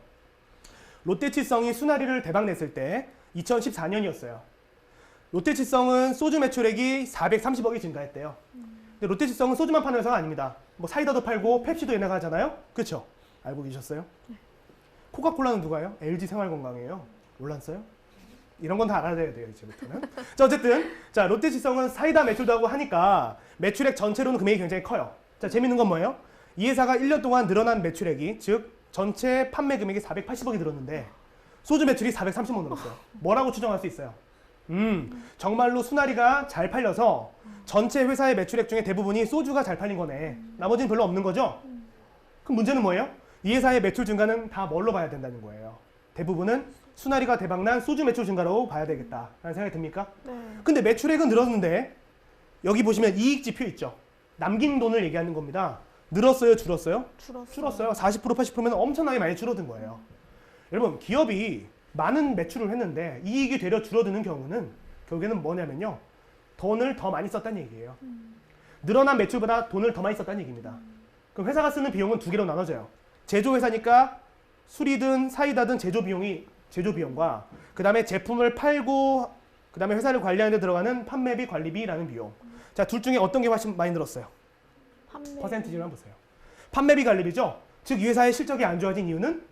A: 롯데칠성이 수나리를 대박 냈을 때 2014년이었어요. 롯데칠성은 소주 매출액이 430억이 증가했대요. 근데 롯데칠성은 소주만 파는 회사가 아닙니다. 뭐 사이다도 팔고 펩시도 얘네가 하잖아요. 그렇죠? 알고 계셨어요? 코카콜라는 누가요? LG 생활건강이에요. 몰랐어요? 이런 건 다 알아야 돼요 이제부터는. 자 어쨌든 자 롯데칠성은 사이다 매출도 하고 하니까 매출액 전체로는 금액이 굉장히 커요. 자 재밌는 건 뭐예요? 이 회사가 1년 동안 늘어난 매출액이 즉 전체 판매 금액이 480억이 늘었는데 소주 매출이 430억 늘었어요. 뭐라고 추정할 수 있어요? 정말로 수나리가 잘 팔려서 전체 회사의 매출액 중에 대부분이 소주가 잘 팔린 거네. 나머지는 별로 없는 거죠? 그럼 문제는 뭐예요? 이 회사의 매출 증가는 다 뭘로 봐야 된다는 거예요. 대부분은 수나리가 대박난 소주 매출 증가로 봐야 되겠다라는 생각이 듭니까?
B: 네.
A: 근데 매출액은 늘었는데 여기 보시면 이익 지표 있죠? 남긴 돈을 얘기하는 겁니다. 늘었어요? 줄었어요? 줄었어요. 40% 80%면 엄청나게 많이 줄어든 거예요. 여러분 기업이 많은 매출을 했는데 이익이 되려 줄어드는 경우는 결국에는 뭐냐면요. 돈을 더 많이 썼다는 얘기예요. 늘어난 매출보다 돈을 더 많이 썼다는 얘기입니다. 그럼 회사가 쓰는 비용은 두 개로 나눠져요. 제조회사니까 술이든 사이다든 제조 비용과 그 다음에 제품을 팔고 그 다음에 회사를 관리하는 데 들어가는 판매비, 관리비라는 비용. 자, 둘 중에 어떤 게 훨씬 많이 늘었어요? 퍼센티지를 한번 보세요. 판매비, 관리비죠. 즉 이 회사의 실적이 안 좋아진 이유는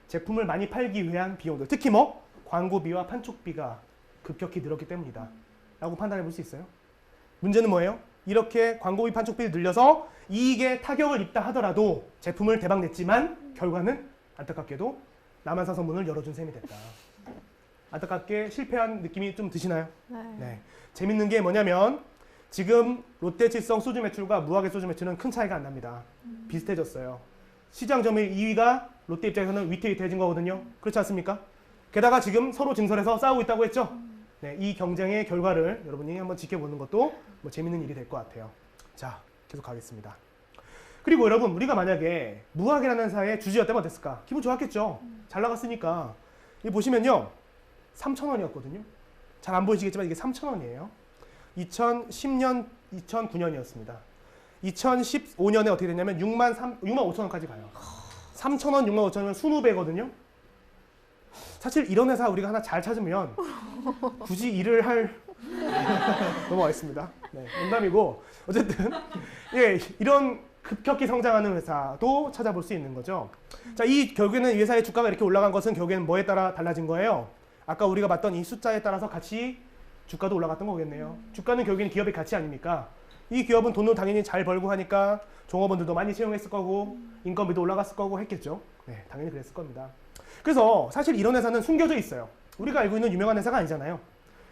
A: 제품을 많이 팔기 위한 비용들, 특히 뭐 광고비와 판촉비가 급격히 늘었기 때문이다 라고 판단해 볼 수 있어요. 문제는 뭐예요? 이렇게 광고비, 판촉비를 늘려서 이익에 타격을 입다 하더라도 제품을 대박 냈지만 결과는 안타깝게도 나만 사서 문을 열어준 셈이 됐다. 안타깝게 실패한 느낌이 좀 드시나요? 네. 재밌는 게 뭐냐면 지금 롯데칠성 소주 매출과 무화과 소주 매출은 큰 차이가 안 납니다. 비슷해졌어요. 시장 점유율 2위가 롯데 입장에서는 위태위태해진 거거든요. 그렇지 않습니까? 게다가 지금 서로 증설해서 싸우고 있다고 했죠? 네, 이 경쟁의 결과를 여러분이 한번 지켜보는 것도 뭐 재밌는 일이 될 것 같아요. 자, 계속 가겠습니다. 그리고 여러분, 우리가 만약에 무화과라는 회사의 주주였다면 어땠을까? 기분 좋았겠죠? 잘 나갔으니까. 이 보시면요. 3,000원이었거든요. 잘 안 보이시겠지만 이게 3,000원이에요. 2010년, 2009년이었습니다. 2015년에 어떻게 됐냐면 6만 5천원까지 가요. 3,000원, 6만 5천원이면 20배거든요. 사실 이런 회사 우리가 하나 잘 찾으면 굳이 일을 할 넘어가겠습니다. 네, 농담이고 어쨌든 예, 이런 급격히 성장하는 회사도 찾아볼 수 있는 거죠. 자, 이 결국에는 이 회사의 주가가 이렇게 올라간 것은 결국에는 뭐에 따라 달라진 거예요? 아까 우리가 봤던 이 숫자에 따라서 같이 주가도 올라갔던 거겠네요. 주가는 결국에는 기업의 가치 아닙니까? 이 기업은 돈을 당연히 잘 벌고 하니까 종업원들도 많이 채용했을 거고 인건비도 올라갔을 거고 했겠죠. 네, 당연히 그랬을 겁니다. 그래서 사실 이런 회사는 숨겨져 있어요. 우리가 알고 있는 유명한 회사가 아니잖아요.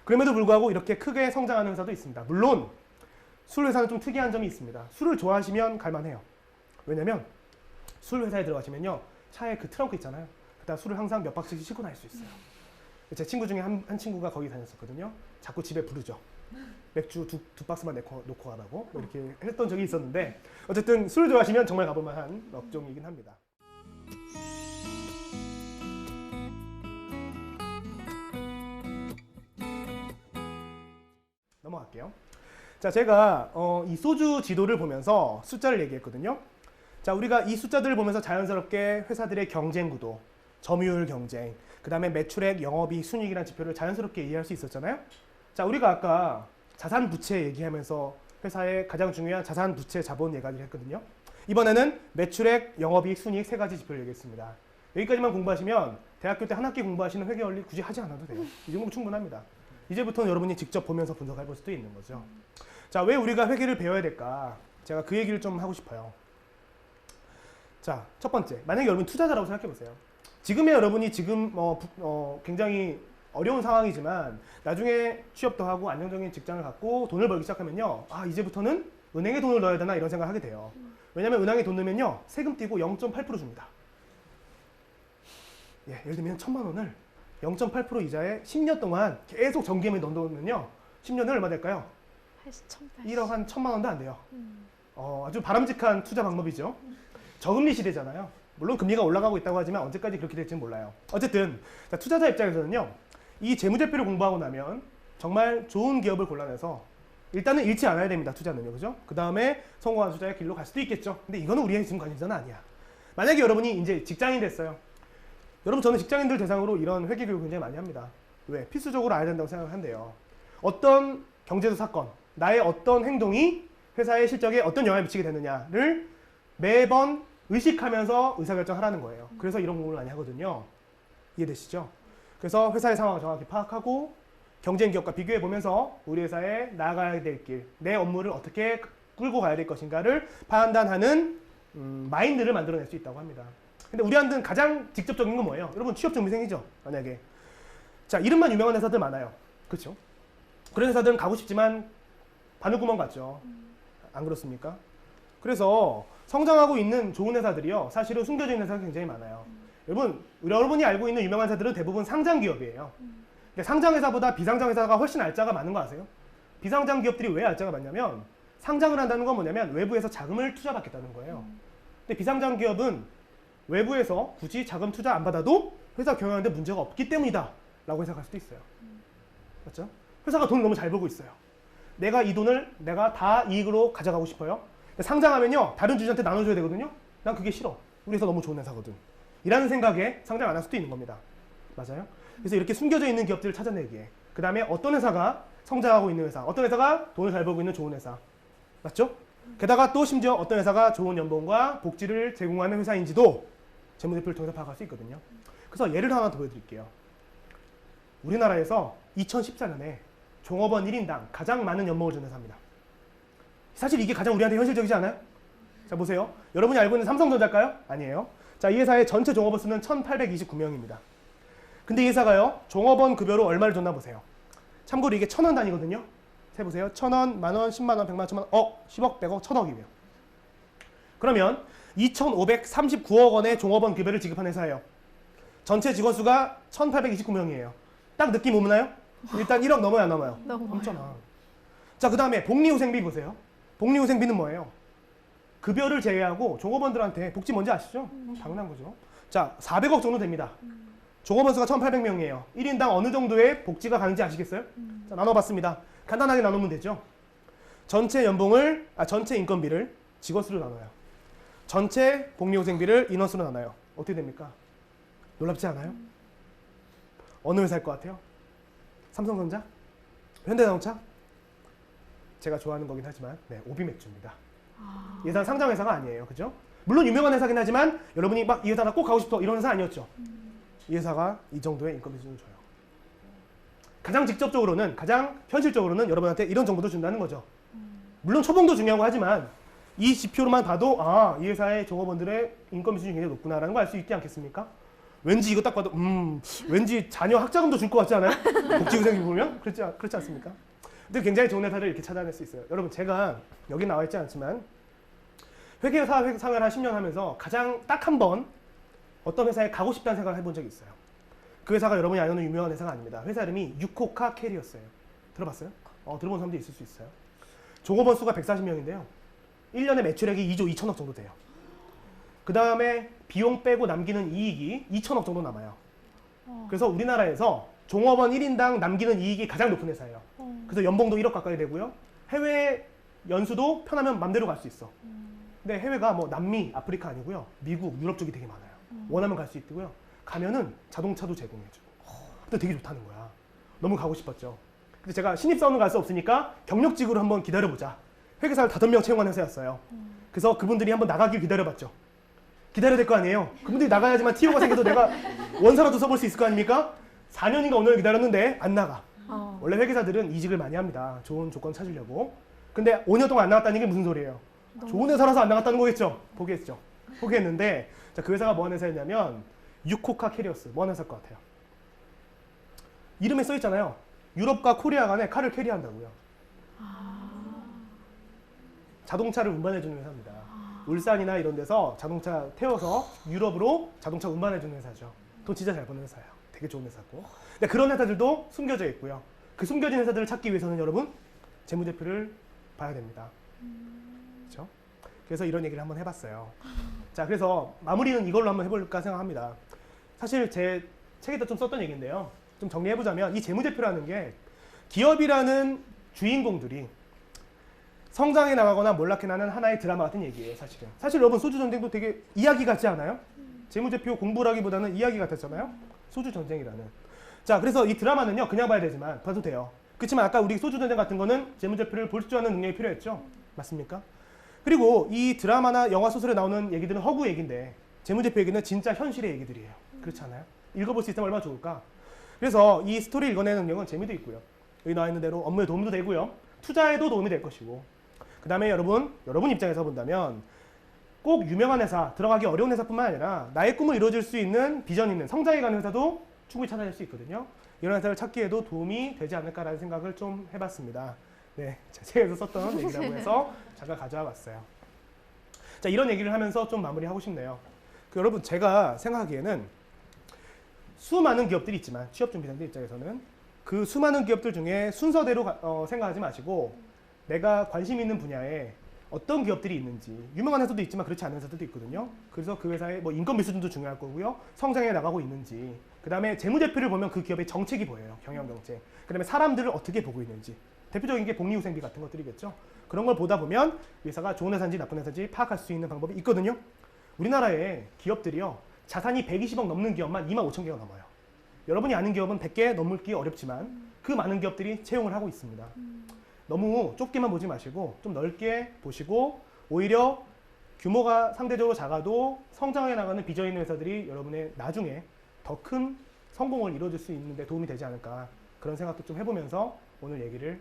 A: 그럼에도 불구하고 이렇게 크게 성장하는 회사도 있습니다. 물론 술 회사는 좀 특이한 점이 있습니다. 술을 좋아하시면 갈만해요. 왜냐면 술 회사에 들어가시면요. 차에 그 트렁크 있잖아요. 그다 술을 항상 몇 박스씩 싣고 다닐 수 있어요. 제 친구 중에 한 친구가 거기 다녔었거든요. 자꾸 집에 부르죠. 맥주 두 박스만 놓고 가라고 뭐 이렇게 했던 적이 있었는데 어쨌든 술 좋아하시면 정말 가볼 만한 업종이긴 합니다. 넘어갈게요. 자, 제가 이 소주 지도를 보면서 숫자를 얘기했거든요. 자, 우리가 이 숫자들을 보면서 자연스럽게 회사들의 경쟁 구도, 점유율 경쟁, 그 다음에 매출액, 영업이익, 순이익이라는 지표를 자연스럽게 이해할 수 있었잖아요. 자, 우리가 아까 자산 부채 얘기하면서 회사의 가장 중요한 자산 부채 자본 얘기를 했거든요. 이번에는 매출액, 영업이익, 순이익 세 가지 지표를 얘기했습니다. 여기까지만 공부하시면 대학교 때 한 학기 공부하시는 회계 원리 굳이 하지 않아도 돼요. 이 정도면 충분합니다. 이제부터는 여러분이 직접 보면서 분석해 볼 수도 있는 거죠. 자, 왜 우리가 회계를 배워야 될까? 제가 그 얘기를 좀 하고 싶어요. 자, 첫 번째, 만약에 여러분 투자자라고 생각해 보세요. 지금의 여러분이 지금 굉장히 어려운 상황이지만 나중에 취업도 하고 안정적인 직장을 갖고 돈을 벌기 시작하면요, 아, 이제부터는 은행에 돈을 넣어야 되나 이런 생각을 하게 돼요. 왜냐하면 은행에 돈 넣으면요, 세금 떼고 0.8% 줍니다. 예, 예를 들면 1,000만 원을 0.8% 이자에 10년 동안 계속 정기예금에 넣어놓으면요, 10년을 얼마 될까요? 1억 한 1,000만 원도 안 돼요. 아주 바람직한 투자 방법이죠. 저금리 시대잖아요. 물론 금리가 올라가고 있다고 하지만 언제까지 그렇게 될지는 몰라요. 어쨌든 자, 투자자 입장에서는요, 이 재무제표를 공부하고 나면 정말 좋은 기업을 골라내서 일단은 잃지 않아야 됩니다. 투자는요, 그죠? 그 다음에 성공한 투자의 길로 갈 수도 있겠죠. 근데 이거는 우리의 지금 관심사는 아니야. 만약에 여러분이 이제 직장인 됐어요. 여러분, 저는 직장인들 대상으로 이런 회계 교육을 굉장히 많이 합니다. 왜? 필수적으로 알아야 된다고 생각을 한대요. 어떤 경제적 사건, 나의 어떤 행동이 회사의 실적에 어떤 영향을 미치게 되느냐를 매번 의식하면서 의사결정하라는 거예요. 그래서 이런 공부를 많이 하거든요. 이해되시죠? 그래서 회사의 상황을 정확히 파악하고 경쟁 기업과 비교해 보면서 우리 회사에 나아가야 될 길, 내 업무를 어떻게 끌고 가야 될 것인가를 판단하는 마인드를 만들어낼 수 있다고 합니다. 근데 우리한테는 가장 직접적인 건 뭐예요? 여러분, 취업 준비생이죠? 만약에. 자, 이름만 유명한 회사들 많아요. 그렇죠? 그런 회사들은 가고 싶지만 바늘구멍 같죠? 안 그렇습니까? 그래서 성장하고 있는 좋은 회사들이요, 사실은 숨겨져 있는 회사가 굉장히 많아요. 여러분이 알고 있는 유명한 회사들은 대부분 상장 기업이에요. 근데 상장 회사보다 비상장 회사가 훨씬 알짜가 많은 거 아세요? 비상장 기업들이 왜 알짜가 많냐면, 상장을 한다는 건 뭐냐면 외부에서 자금을 투자받겠다는 거예요. 근데 비상장 기업은 외부에서 굳이 자금 투자 안 받아도 회사 경영하는데 문제가 없기 때문이다 라고 해석할 수도 있어요. 맞죠? 회사가 돈을 너무 잘 벌고 있어요. 내가 이 돈을 내가 다 이익으로 가져가고 싶어요. 상장하면요, 다른 주주한테 나눠줘야 되거든요. 난 그게 싫어. 우리 회사 너무 좋은 회사거든. 이라는 생각에 상장 안 할 수도 있는 겁니다. 맞아요? 그래서 이렇게 숨겨져 있는 기업들을 찾아내기에, 그 다음에 어떤 회사가 성장하고 있는 회사, 어떤 회사가 돈을 잘 벌고 있는 좋은 회사, 맞죠? 게다가 또 심지어 어떤 회사가 좋은 연봉과 복지를 제공하는 회사인지도 재무제표를 통해서 파악할 수 있거든요. 그래서 예를 하나 더 보여드릴게요. 우리나라에서 2014년에 종업원 1인당 가장 많은 연봉을 주는 회사입니다. 사실 이게 가장 우리한테 현실적이지 않아요? 자, 보세요. 여러분이 알고 있는 삼성전자일까요? 아니에요. 자, 이 회사의 전체 종업원 수는 1,829명입니다. 근데 이 회사가요, 종업원 급여로 얼마를 줬나 보세요. 참고로 이게 1,000원 단위거든요. 세보세요. 1,000원, 만원, 10만원, 100만원, 1000만원, 10억, 100억, 1,000억이에요. 그러면 2,539억 원의 종업원 급여를 지급한 회사예요. 전체 직원 수가 1,829명이에요. 딱 느낌 오나요? 일단 1억 넘어요, 안 넘어요? 넘잖아. 자, 그 다음에 복리후생비 보세요. 복리후생비는 뭐예요? 급여를 제외하고 종업원들한테 복지 뭔지 아시죠? 당연한 거죠. 자, 400억 정도 됩니다. 종업원 수가 1,800명이에요. 1인당 어느 정도의 복지가 가는지 아시겠어요? 자, 나눠봤습니다. 간단하게 나누면 되죠. 전체 인건비를 직원 수로 나눠요. 전체 복리후생비를 인원 수로 나눠요. 어떻게 됩니까? 놀랍지 않아요? 어느 회사일 것 같아요? 삼성전자? 현대자동차? 제가 좋아하는 거긴 하지만 오비맥주입니다. 예산 상장 회사가 아니에요. 그죠? 물론 유명한 회사긴 하지만 여러분이 막 이 회사 나 꼭 가고 싶어 이런 회사 아니었죠. 이 회사가 이 정도의 인건비 수준을 줘요. 가장 직접적으로는, 가장 현실적으로는 여러분한테 이런 정보도 준다는 거죠. 물론 초봉도 중요하고 하지만 이 지표로만 봐도 이 회사의 종업원들의 인건비 수준이 굉장히 높구나라는 걸 알 수 있지 않겠습니까? 왠지 이거 딱 봐도 왠지 자녀 학자금도 줄 것 같지 않아요? 복지후생비 보면? 그렇지 않습니까? 근데 굉장히 좋은 회사를 이렇게 찾아낼 수 있어요. 여러분, 제가 여기 나와 있지 않지만 회계사 생활 한 10년 하면서 가장 딱 한 번 어떤 회사에 가고 싶다는 생각을 해본 적이 있어요. 그 회사가 여러분이 아는 유명한 회사가 아닙니다. 회사 이름이 유코카 캐리어스예요. 들어봤어요? 들어본 사람도 있을 수 있어요. 종업원 수가 140명인데요. 1년에 매출액이 2조 2천억 정도 돼요. 그 다음에 비용 빼고 남기는 이익이 2천억 정도 남아요. 그래서 우리나라에서 종업원 1인당 남기는 이익이 가장 높은 회사예요. 그래서 연봉도 1억 가까이 되고요. 해외 연수도 편하면 맘대로 갈 수 있어. 근데 해외가 뭐 남미, 아프리카 아니고요. 미국, 유럽 쪽이 되게 많아요. 원하면 갈 수 있고요. 가면은 자동차도 제공해주고. 근데 되게 좋다는 거야. 너무 가고 싶었죠. 근데 제가 신입사원은 갈 수 없으니까 경력직으로 한번 기다려보자. 회계사를 5명 채용한 회사였어요. 그래서 그분들이 한번 나가길 기다려봤죠. 기다려야 될 거 아니에요. 그분들이 나가야지만 TO가 생겨서 내가 원서라도 써볼 수 있을 거 아닙니까? 4년인가 5년을 기다렸는데 안 나가. 원래 회계사들은 이직을 많이 합니다. 좋은 조건 찾으려고. 근데 5년 동안 안 나갔다는 게 무슨 소리예요? 좋은 회사라서 안 나갔다는 거겠죠? 포기했죠. 포기했는데 자, 그 회사가 뭐 하는 회사였냐면 유코카 캐리어스. 뭐 하는 회사일 것 같아요? 이름에 써 있잖아요. 유럽과 코리아 간에 칼을 캐리한다고요. 자동차를 운반해주는 회사입니다. 울산이나 이런 데서 자동차 태워서 유럽으로 자동차 운반해주는 회사죠. 돈 진짜 잘 버는 회사예요. 되게 좋은 회사고. 근데 그런 회사들도 숨겨져 있고요. 그 숨겨진 회사들을 찾기 위해서는 여러분 재무제표를 봐야 됩니다. 그렇죠? 그래서 이런 얘기를 한번 해봤어요. 자, 그래서 마무리는 이걸로 한번 해볼까 생각합니다. 사실 제 책에다 좀 썼던 얘기인데요. 좀 정리해보자면 이 재무제표라는 게 기업이라는 주인공들이 성장해 나가거나 몰락해 나는 하나의 드라마 같은 얘기예요, 사실은. 사실 여러분 소주 전쟁도 되게 이야기 같지 않아요? 재무제표 공부라기보다는 이야기 같았잖아요? 소주 전쟁이라는. 자, 그래서 이 드라마는요, 그냥 봐야 되지만 봐도 돼요. 그렇지만 아까 우리 소주 전쟁 같은 거는 재무제표를 볼 줄 아는 능력이 필요했죠? 맞습니까? 그리고 이 드라마나 영화 소설에 나오는 얘기들은 허구 얘기인데 재무제표 얘기는 진짜 현실의 얘기들이에요. 그렇지 않아요? 읽어볼 수 있으면 얼마나 좋을까? 그래서 이 스토리 읽어내는 능력은 재미도 있고요. 여기 나와 있는 대로 업무에 도움도 되고요. 투자에도 도움이 될 것이고. 그 다음에 여러분 입장에서 본다면 꼭 유명한 회사, 들어가기 어려운 회사뿐만 아니라 나의 꿈을 이루어질 수 있는 비전 있는 성장해 가는 회사도 충분히 찾아낼 수 있거든요. 이런 회사를 찾기에도 도움이 되지 않을까라는 생각을 좀 해봤습니다. 네, 제 책에서 썼던 얘기라고 해서 잠깐 가져와 봤어요. 자, 이런 얘기를 하면서 좀 마무리하고 싶네요. 여러분 제가 생각하기에는 수많은 기업들이 있지만 취업준비생들 입장에서는 그 수많은 기업들 중에 순서대로 생각하지 마시고 내가 관심 있는 분야에 어떤 기업들이 있는지 유명한 회사도 있지만 그렇지 않은 회사들도 있거든요. 그래서 그 회사의 뭐 인건비 수준도 중요할 거고요. 성장해 나가고 있는지 그 다음에 재무제표를 보면 그 기업의 정책이 보여요. 경영정책. 그 다음에 사람들을 어떻게 보고 있는지 대표적인 게 복리후생비 같은 것들이겠죠. 그런 걸 보다 보면 회사가 좋은 회사인지 나쁜 회사인지 파악할 수 있는 방법이 있거든요. 우리나라의 기업들이요. 자산이 120억 넘는 기업만 25,000개가 넘어요. 여러분이 아는 기업은 100개 넘기 어렵지만 그 많은 기업들이 채용을 하고 있습니다. 너무 좁게만 보지 마시고 좀 넓게 보시고 오히려 규모가 상대적으로 작아도 성장해 나가는 비전 있는 회사들이 여러분의 나중에 더 큰 성공을 이뤄줄 수 있는 데 도움이 되지 않을까 그런 생각도 좀 해보면서 오늘 얘기를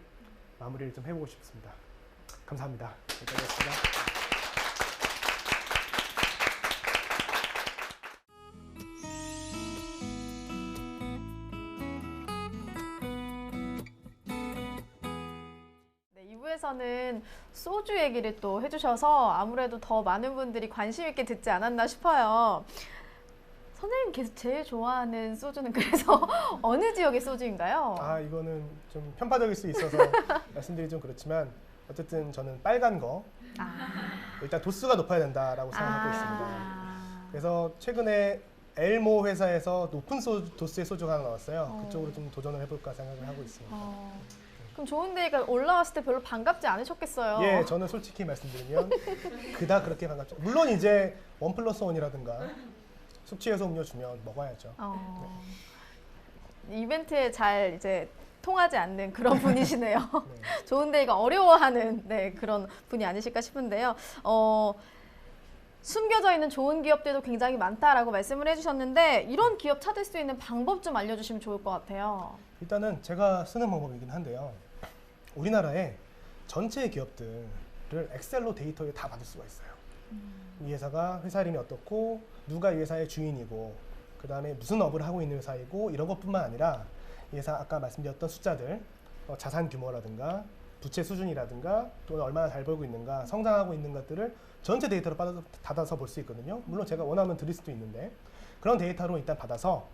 A: 마무리를 좀 해보고 싶습니다. 감사합니다. 여기까지였습니다.
B: 에서는 소주 얘기를 또 해주셔서 아무래도 더 많은 분들이 관심 있게 듣지 않았나 싶어요. 선생님께서 제일 좋아하는 소주는 그래서 어느 지역의 소주인가요?
A: 아, 이거는 좀 편파적일 수 있어서 말씀드리기 좀 그렇지만 어쨌든 저는 빨간 거 일단 도수가 높아야 된다라고 생각하고 있습니다. 그래서 최근에 엘모 회사에서 높은 도수의 소주가 하나 나왔어요. 그쪽으로 좀 도전을 해볼까 생각을 하고 있습니다.
B: 그럼 좋은데가 올라왔을 때 별로 반갑지 않으셨겠어요?
A: 예, 저는 솔직히 말씀드리면 그닥 그렇게 반갑죠. 물론 이제 1+1이라든가 숙취해소 음료 주면 먹어야죠.
B: 네. 이벤트에 잘 이제 통하지 않는 그런 분이시네요. 네. 좋은데가 어려워하는 네, 그런 분이 아니실까 싶은데요. 숨겨져 있는 좋은 기업들도 굉장히 많다라고 말씀을 해주셨는데 이런 기업 찾을 수 있는 방법 좀 알려주시면 좋을 것 같아요.
A: 일단은 제가 쓰는 방법이긴 한데요. 우리나라의 전체 기업들을 엑셀로 데이터에 다 받을 수가 있어요. 이 회사가 회사 이름이 어떻고 누가 이 회사의 주인이고 그 다음에 무슨 업을 하고 있는 회사이고 이런 것뿐만 아니라 이 회사 아까 말씀드렸던 숫자들 자산 규모라든가 부채 수준이라든가 또는 얼마나 잘 벌고 있는가 성장하고 있는 것들을 전체 데이터로 받아서 볼 수 있거든요. 물론 제가 원하면 드릴 수도 있는데 그런 데이터로 일단 받아서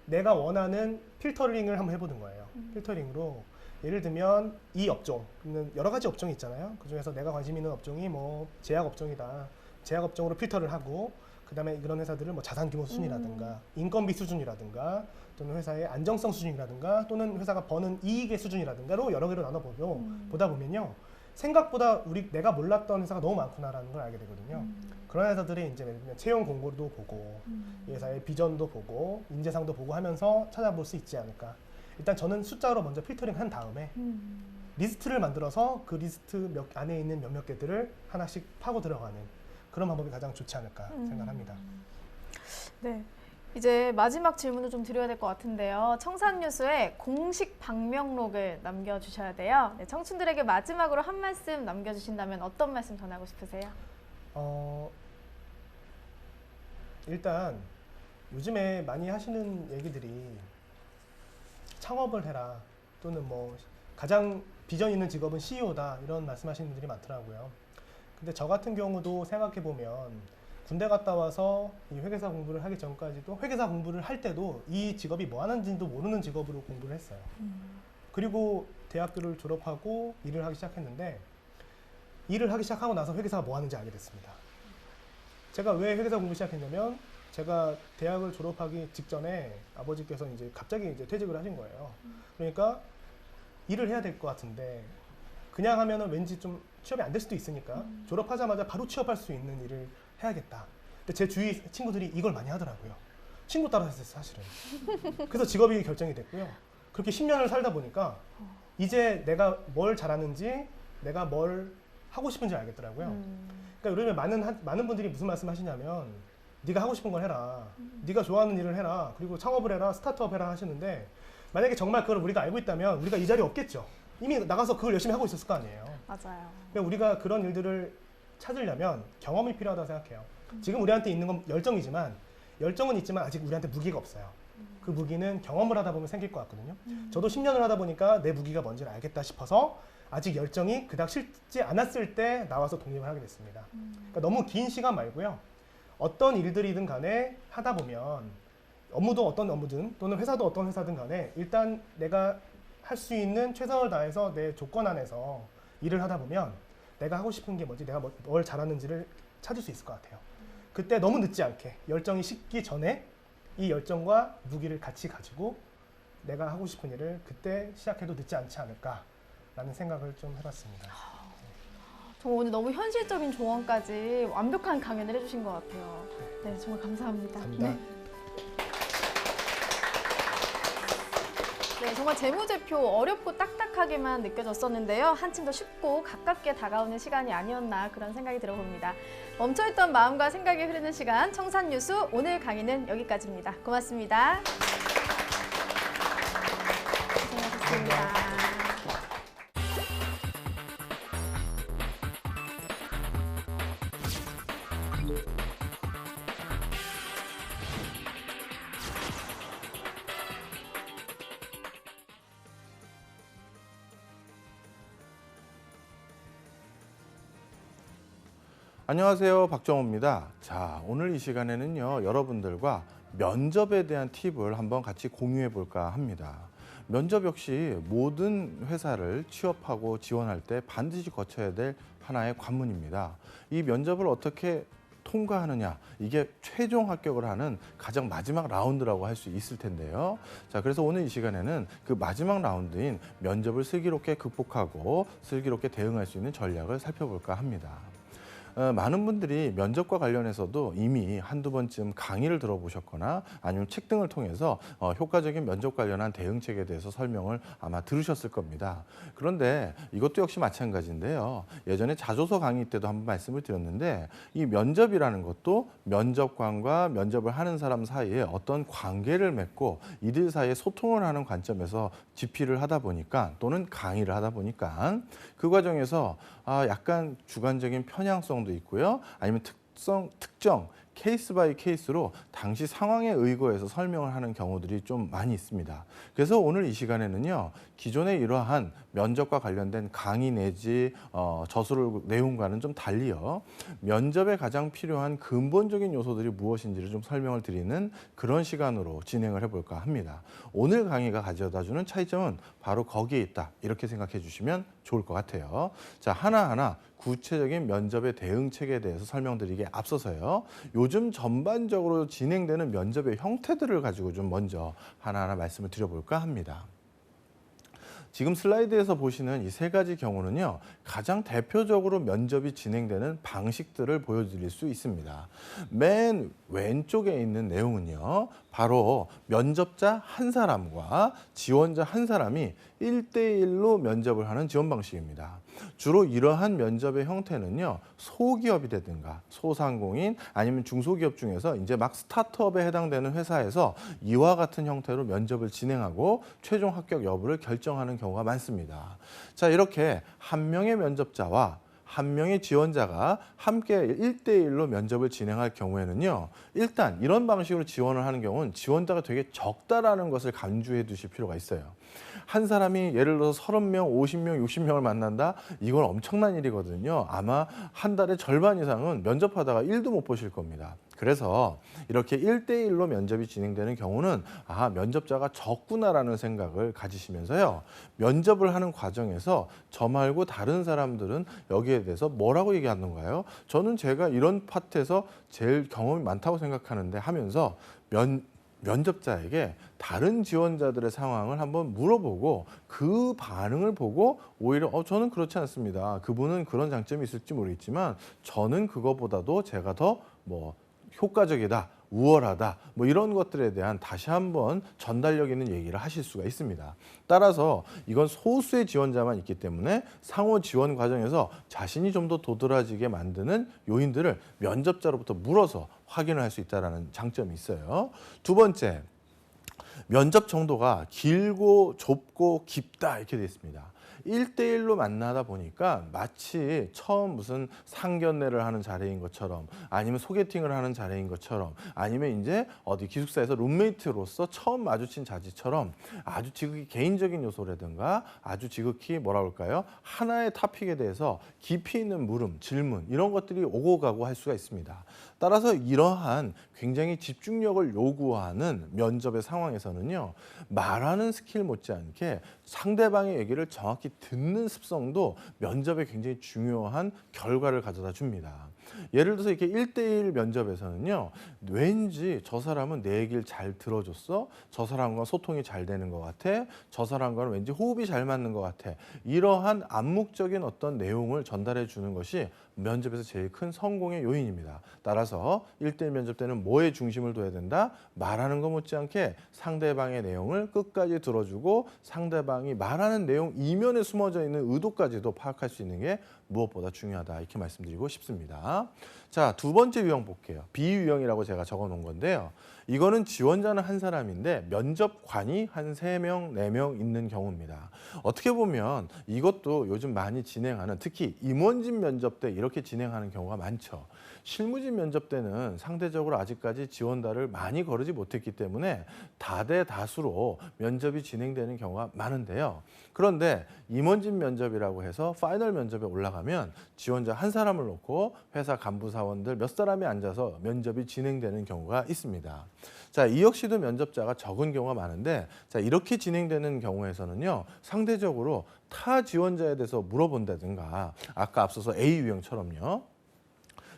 A: 내가 원하는 필터링을 한번 해보는 거예요. 필터링으로 예를 들면 이 업종은 여러 가지 업종이 있잖아요. 그 중에서 내가 관심 있는 업종이 뭐 제약 업종이다. 제약 업종으로 필터를 하고 그 다음에 이런 회사들을 뭐 자산 규모 수준이라든가 인건비 수준이라든가 또는 회사의 안정성 수준이라든가 또는 회사가 버는 이익의 수준이라든가로 여러 개로 나눠보고 보다 보면요. 생각보다 내가 몰랐던 회사가 너무 많구나라는 걸 알게 되거든요. 그런 회사들이 이제 예를 들면 채용 공고도 보고 이 회사의 비전도 보고 인재상도 보고 하면서 찾아볼 수 있지 않을까. 일단 저는 숫자로 먼저 필터링 한 다음에 리스트를 만들어서 그 리스트 안에 있는 몇몇 개들을 하나씩 파고 들어가는 그런 방법이 가장 좋지 않을까 생각합니다.
B: 네. 이제 마지막 질문을 좀 드려야 될 것 같은데요. 청산뉴스에 공식 방명록을 남겨주셔야 돼요. 네, 청춘들에게 마지막으로 한 말씀 남겨주신다면 어떤 말씀 전하고 싶으세요?
A: 일단 요즘에 많이 하시는 얘기들이 창업을 해라 또는 뭐 가장 비전 있는 직업은 CEO다 이런 말씀하시는 분들이 많더라고요. 근데 저 같은 경우도 생각해 보면 군대 갔다 와서 이 회계사 공부를 하기 전까지도 회계사 공부를 할 때도 이 직업이 뭐 하는지도 모르는 직업으로 공부를 했어요. 그리고 대학교를 졸업하고 일을 하기 시작했는데 일을 하기 시작하고 나서 회계사가 뭐 하는지 알게 됐습니다. 제가 왜 회계사 공부 시작했냐면 제가 대학을 졸업하기 직전에 아버지께서 이제 갑자기 이제 퇴직을 하신 거예요. 그러니까 일을 해야 될 것 같은데 그냥 하면은 왠지 좀 취업이 안 될 수도 있으니까 졸업하자마자 바로 취업할 수 있는 일을 해야겠다. 근데 제 주위 친구들이 이걸 많이 하더라고요. 친구 따라 했어요, 사실은. 그래서 직업이 결정이 됐고요. 그렇게 10년을 살다 보니까 이제 내가 뭘 잘하는지 내가 뭘 하고 싶은지 알겠더라고요. 그러니까 요즘에 많은 분들이 무슨 말씀 하시냐면 네가 하고 싶은 걸 해라. 네가 좋아하는 일을 해라. 그리고 창업을 해라. 스타트업 해라 하시는데 만약에 정말 그걸 우리가 알고 있다면 우리가 이 자리에 없겠죠. 이미 나가서 그걸 열심히 하고 있었을 거 아니에요.
B: 맞아요.
A: 그러니까 우리가 그런 일들을 찾으려면 경험이 필요하다고 생각해요. 지금 우리한테 있는 건 열정이지만 열정은 있지만 아직 우리한테 무기가 없어요. 그 무기는 경험을 하다 보면 생길 것 같거든요. 저도 10년을 하다 보니까 내 무기가 뭔지를 알겠다 싶어서 아직 열정이 그닥 식지 않았을 때 나와서 독립을 하게 됐습니다. 그러니까 너무 긴 시간 말고요. 어떤 일들이든 간에 하다 보면 업무도 어떤 업무든 또는 회사도 어떤 회사든 간에 일단 내가 할 수 있는 최선을 다해서 내 조건 안에서 일을 하다 보면 내가 하고 싶은 게 뭔지 내가 뭘 잘하는지를 찾을 수 있을 것 같아요. 그때 너무 늦지 않게 열정이 식기 전에 이 열정과 무기를 같이 가지고 내가 하고 싶은 일을 그때 시작해도 늦지 않지 않을까라는 생각을 좀 해봤습니다.
B: 저 오늘 너무 현실적인 조언까지 완벽한 강연을 해주신 것 같아요. 네, 정말 감사합니다.
A: 감사합니다.
B: 네. 네, 정말 재무제표 어렵고 딱딱하게만 느껴졌었는데요. 한층 더 쉽고 가깝게 다가오는 시간이 아니었나 그런 생각이 들어봅니다. 멈춰있던 마음과 생각이 흐르는 시간 청산뉴스 오늘 강의는 여기까지입니다. 고맙습니다. 고생하셨습니다.
C: 안녕하세요, 박정호입니다. 자, 오늘 이 시간에는요, 여러분들과 면접에 대한 팁을 한번 같이 공유해 볼까 합니다. 면접 역시 모든 회사를 취업하고 지원할 때 반드시 거쳐야 될 하나의 관문입니다. 이 면접을 어떻게 통과하느냐, 이게 최종 합격을 하는 가장 마지막 라운드라고 할 수 있을 텐데요. 자, 그래서 오늘 이 시간에는 그 마지막 라운드인 면접을 슬기롭게 극복하고 슬기롭게 대응할 수 있는 전략을 살펴볼까 합니다. 많은 분들이 면접과 관련해서도 이미 한두 번쯤 강의를 들어보셨거나 아니면 책 등을 통해서 효과적인 면접 관련한 대응책에 대해서 설명을 아마 들으셨을 겁니다. 그런데 이것도 역시 마찬가지인데요. 예전에 자소서 강의 때도 한번 말씀을 드렸는데 이 면접이라는 것도 면접관과 면접을 하는 사람 사이에 어떤 관계를 맺고 이들 사이에 소통을 하는 관점에서 집필을 하다 보니까 또는 강의를 하다 보니까 그 과정에서 약간 주관적인 편향성도 있고요. 아니면 특정 케이스 바이 케이스로 당시 상황에 의거해서 설명을 하는 경우들이 좀 많이 있습니다. 그래서 오늘 이 시간에는요. 기존의 이러한 면접과 관련된 강의 내지 저술 내용과는 좀 달리요. 면접에 가장 필요한 근본적인 요소들이 무엇인지를 좀 설명을 드리는 그런 시간으로 진행을 해볼까 합니다. 오늘 강의가 가져다주는 차이점은 바로 거기에 있다. 이렇게 생각해 주시면 좋을 것 같아요. 자, 하나하나 구체적인 면접의 대응책에 대해서 설명드리기에 앞서서요. 요즘 전반적으로 진행되는 면접의 형태들을 가지고 좀 먼저 하나하나 말씀을 드려볼까 합니다. 지금 슬라이드에서 보시는 이 세 가지 경우는요, 가장 대표적으로 면접이 진행되는 방식들을 보여드릴 수 있습니다. 맨 왼쪽에 있는 내용은요, 바로 면접자 한 사람과 지원자 한 사람이 1대1로 면접을 하는 지원 방식입니다. 주로 이러한 면접의 형태는요, 소기업이라든가 소상공인 아니면 중소기업 중에서 이제 막 스타트업에 해당되는 회사에서 이와 같은 형태로 면접을 진행하고 최종 합격 여부를 결정하는 경우가 많습니다. 자, 이렇게 한 명의 면접자와 한 명의 지원자가 함께 1대1로 면접을 진행할 경우에는요, 일단 이런 방식으로 지원을 하는 경우는 지원자가 되게 적다라는 것을 간주해 두실 필요가 있어요. 한 사람이 예를 들어서 30명, 50명, 60명을 만난다? 이건 엄청난 일이거든요. 아마 한 달에 절반 이상은 면접하다가 1도 못 보실 겁니다. 그래서 이렇게 1대1로 면접이 진행되는 경우는 면접자가 적구나라는 생각을 가지시면서요. 면접을 하는 과정에서 저 말고 다른 사람들은 여기에 대해서 뭐라고 얘기하는가요? 저는 제가 이런 파트에서 제일 경험이 많다고 생각하는데 하면서 면접자에게 다른 지원자들의 상황을 한번 물어보고 그 반응을 보고 오히려 저는 그렇지 않습니다. 그분은 그런 장점이 있을지 모르겠지만 저는 그거보다도 제가 더 효과적이다, 우월하다, 이런 것들에 대한 다시 한번 전달력 있는 얘기를 하실 수가 있습니다. 따라서 이건 소수의 지원자만 있기 때문에 상호 지원 과정에서 자신이 좀 더 도드라지게 만드는 요인들을 면접자로부터 물어서 확인을 할 수 있다는 장점이 있어요. 두 번째, 면접 정도가 길고 좁고 깊다 이렇게 되어 있습니다. 1대1로 만나다 보니까 마치 처음 무슨 상견례를 하는 자리인 것처럼 아니면 소개팅을 하는 자리인 것처럼 아니면 이제 어디 기숙사에서 룸메이트로서 처음 마주친 자리처럼 아주 지극히 개인적인 요소라든가 아주 지극히 뭐라 그럴까요? 하나의 토픽에 대해서 깊이 있는 물음, 질문 이런 것들이 오고 가고 할 수가 있습니다. 따라서 이러한 굉장히 집중력을 요구하는 면접의 상황에서는요, 말하는 스킬 못지않게 상대방의 얘기를 정확히 듣는 습성도 면접에 굉장히 중요한 결과를 가져다 줍니다. 예를 들어서 이렇게 1대1 면접에서는요, 왠지 저 사람은 내 얘기를 잘 들어줬어, 저 사람과 소통이 잘 되는 것 같아, 저 사람과는 왠지 호흡이 잘 맞는 것 같아, 이러한 암묵적인 어떤 내용을 전달해 주는 것이 면접에서 제일 큰 성공의 요인입니다. 따라서 1대1 면접 때는 뭐에 중심을 둬야 된다? 말하는 것 못지않게 상대방의 내용을 끝까지 들어주고 상대방이 말하는 내용 이면에 숨어져 있는 의도까지도 파악할 수 있는 게 무엇보다 중요하다 이렇게 말씀드리고 싶습니다. 자, 두 번째 유형 볼게요. 비유형이라고 제가 적어 놓은 건데요. 이거는 지원자는 한 사람인데 면접관이 한 3명, 4명 있는 경우입니다. 어떻게 보면 이것도 요즘 많이 진행하는 특히 임원진 면접 때 이렇게 진행하는 경우가 많죠. 실무진 면접 때는 상대적으로 아직까지 지원자를 많이 거르지 못했기 때문에 다대다수로 면접이 진행되는 경우가 많은데요. 그런데 임원진 면접이라고 해서 파이널 면접에 올라가면 지원자 한 사람을 놓고 회사 간부 사원들 몇 사람이 앉아서 면접이 진행되는 경우가 있습니다. 자, 이 역시도 면접자가 적은 경우가 많은데, 자, 이렇게 진행되는 경우에서는요, 상대적으로 타 지원자에 대해서 물어본다든가, 아까 앞서서 A 유형처럼요,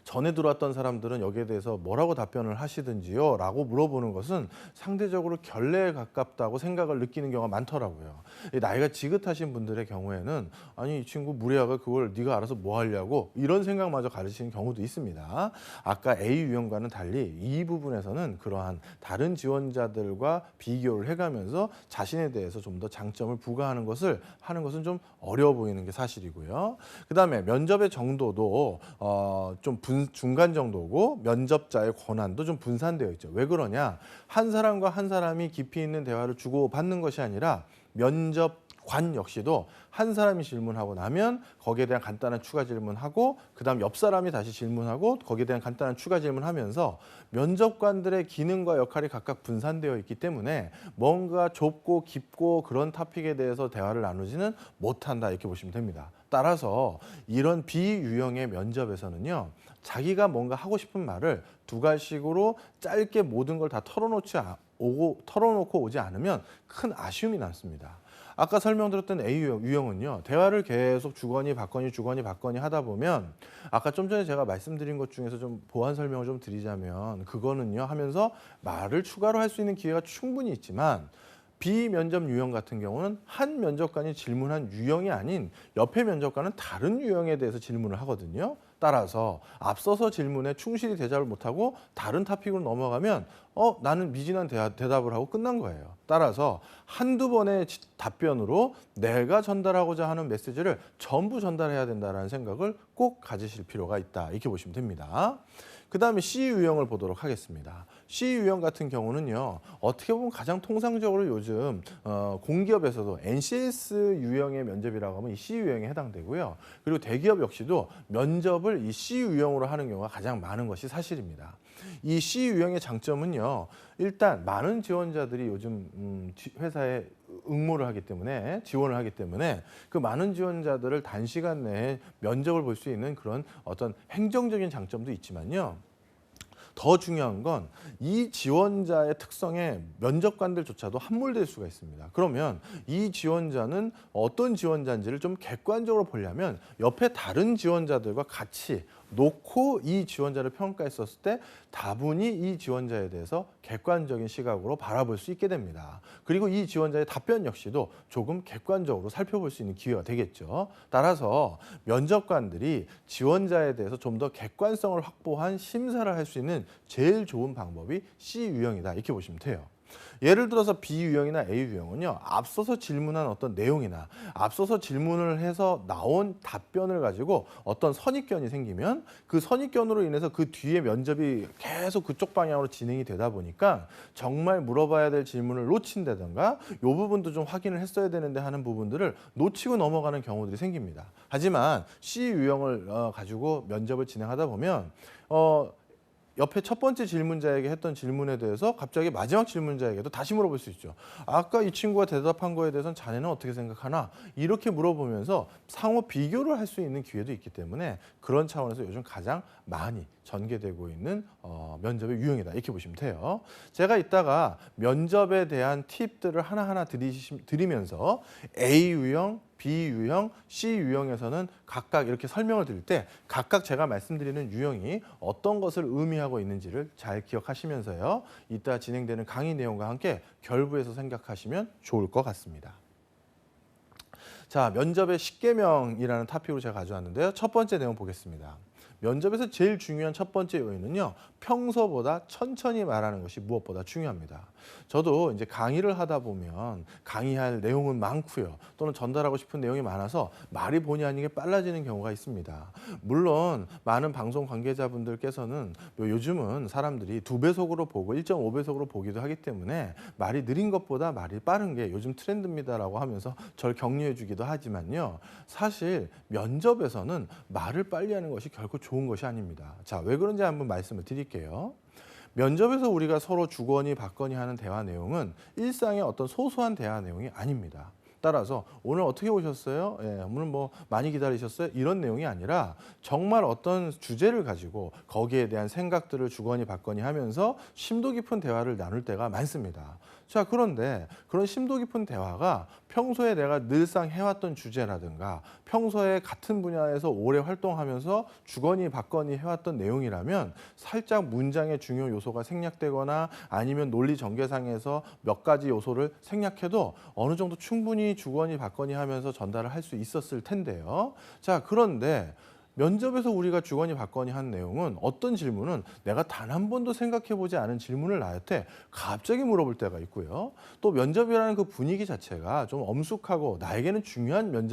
C: 전에 들어왔던 사람들은 여기에 대해서 뭐라고 답변을 하시든지요 라고 물어보는 것은 상대적으로 결례에 가깝다고 생각을 느끼는 경우가 많더라고요. 나이가 지긋하신 분들의 경우에는 아니 이 친구 무례하가 그걸 네가 알아서 뭐 하려고 이런 생각마저 가르치는 경우도 있습니다. 아까 A 유형과는 달리 이 부분에서는 그러한 다른 지원자들과 비교를 해가면서 자신에 대해서 좀 더 장점을 부과하는 것을 하는 것은 좀 어려워 보이는 게 사실이고요. 그다음에 면접의 정도도 좀 중간 정도고 면접자의 권한도 좀 분산되어 있죠. 왜 그러냐? 한 사람과 한 사람이 깊이 있는 대화를 주고받는 것이 아니라 면접관 역시도 한 사람이 질문하고 나면 거기에 대한 간단한 추가 질문하고 그다음 옆 사람이 다시 질문하고 거기에 대한 간단한 추가 질문하면서 면접관들의 기능과 역할이 각각 분산되어 있기 때문에 뭔가 좁고 깊고 그런 토픽에 대해서 대화를 나누지는 못한다 이렇게 보시면 됩니다. 따라서 이런 비유형의 면접에서는요, 자기가 뭔가 하고 싶은 말을 두 가지식으로 짧게 모든 걸 다 털어놓고 오지 않으면 큰 아쉬움이 남습니다. 아까 설명드렸던 A 유형은요, 대화를 계속 주거니 받거니 하다 보면 아까 좀 전에 제가 말씀드린 것 중에서 좀 보완 설명을 좀 드리자면 그거는요 하면서 말을 추가로 할 수 있는 기회가 충분히 있지만 비면접 유형 같은 경우는 한 면접관이 질문한 유형이 아닌 옆에 면접관은 다른 유형에 대해서 질문을 하거든요. 따라서 앞서서 질문에 충실히 대답을 못하고 다른 토픽으로 넘어가면 나는 미진한 대답을 하고 끝난 거예요. 따라서 한두 번의 답변으로 내가 전달하고자 하는 메시지를 전부 전달해야 된다는 생각을 꼭 가지실 필요가 있다. 이렇게 보시면 됩니다. 그 다음에 C 유형을 보도록 하겠습니다. C 유형 같은 경우는요, 어떻게 보면 가장 통상적으로 요즘 공기업에서도 NCS 유형의 면접이라고 하면 이 C 유형에 해당되고요. 그리고 대기업 역시도 면접을 이 C 유형으로 하는 경우가 가장 많은 것이 사실입니다. 이 C 유형의 장점은요, 일단 많은 지원자들이 요즘 회사에 응모를 하기 때문에, 지원을 하기 때문에 그 많은 지원자들을 단시간 내에 면접을 볼 수 있는 그런 어떤 행정적인 장점도 있지만요. 더 중요한 건 이 지원자의 특성에 면접관들조차도 함몰될 수가 있습니다. 그러면 이 지원자는 어떤 지원자인지를 좀 객관적으로 보려면 옆에 다른 지원자들과 같이 놓고 이 지원자를 평가했었을 때 다분히 이 지원자에 대해서 객관적인 시각으로 바라볼 수 있게 됩니다. 그리고 이 지원자의 답변 역시도 조금 객관적으로 살펴볼 수 있는 기회가 되겠죠. 따라서 면접관들이 지원자에 대해서 좀 더 객관성을 확보한 심사를 할 수 있는 제일 좋은 방법이 C 유형이다. 이렇게 보시면 돼요. 예를 들어서 B 유형이나 A 유형은요, 앞서서 질문한 어떤 내용이나 앞서서 질문을 해서 나온 답변을 가지고 어떤 선입견이 생기면 그 선입견으로 인해서 그 뒤에 면접이 계속 그쪽 방향으로 진행이 되다 보니까 정말 물어봐야 될 질문을 놓친다든가 이 부분도 좀 확인을 했어야 되는데 하는 부분들을 놓치고 넘어가는 경우들이 생깁니다. 하지만 C 유형을 가지고 면접을 진행하다 보면 옆에 첫 번째 질문자에게 했던 질문에 대해서 갑자기 마지막 질문자에게도 다시 물어볼 수 있죠. 아까 이 친구가 대답한 거에 대해서는 자네는 어떻게 생각하나? 이렇게 물어보면서 상호 비교를 할 수 있는 기회도 있기 때문에 그런 차원에서 요즘 가장 많이 전개되고 있는 면접의 유형이다. 이렇게 보시면 돼요. 제가 이따가 면접에 대한 팁들을 하나하나 드리면서 A 유형, B 유형, C 유형에서는 각각 이렇게 설명을 드릴 때 각각 제가 말씀드리는 유형이 어떤 것을 의미하고 있는지를 잘 기억하시면서요. 이따 진행되는 강의 내용과 함께 결부해서 생각하시면 좋을 것 같습니다. 자, 면접의 10계명이라는 토픽으로 제가 가져왔는데요. 첫 번째 내용 보겠습니다. 면접에서 제일 중요한 첫 번째 요인은요, 평소보다 천천히 말하는 것이 무엇보다 중요합니다. 저도 이제 강의를 하다 보면 강의할 내용은 많고요. 또는 전달하고 싶은 내용이 많아서 말이 본의 아니게 빨라지는 경우가 있습니다. 물론 많은 방송 관계자분들께서는 요즘은 사람들이 2배속으로 보고 1.5배속으로 보기도 하기 때문에 말이 느린 것보다 말이 빠른 게 요즘 트렌드입니다라고 하면서 절 격려해 주기도 하지만요. 사실 면접에서는 말을 빨리 하는 것이 결코 좋은 것이 아닙니다. 자, 왜 그런지 한번 말씀을 드릴게요. 면접에서 우리가 서로 주거니 받거니 하는 대화 내용은 일상의 어떤 소소한 대화 내용이 아닙니다. 따라서 오늘 어떻게 오셨어요? 예, 오늘 뭐 많이 기다리셨어요? 이런 내용이 아니라 정말 어떤 주제를 가지고 거기에 대한 생각들을 주거니 받거니 하면서 심도 깊은 대화를 나눌 때가 많습니다. 자, 그런데 그런 심도 깊은 대화가 평소에 내가 늘상 해왔던 주제라든가 평소에 같은 분야에서 오래 활동하면서 주거니 받거니 해왔던 내용이라면 살짝 문장의 중요 요소가 생략되거나 아니면 논리 전개상에서 몇 가지 요소를 생략해도 어느 정도 충분히 주거니 받거니 하면서 전달을 할 수 있었을 텐데요. 자, 그런데 면접에서 우리가 주거니 받거니 한 내용은 어떤 질문은 내가 단 한 번도 생각해보지 않은 질문을 나한테 갑자기 물어볼 때가 있고요. 또 면접이라는 그 분위기 자체가 좀 엄숙하고 나에게는 중요한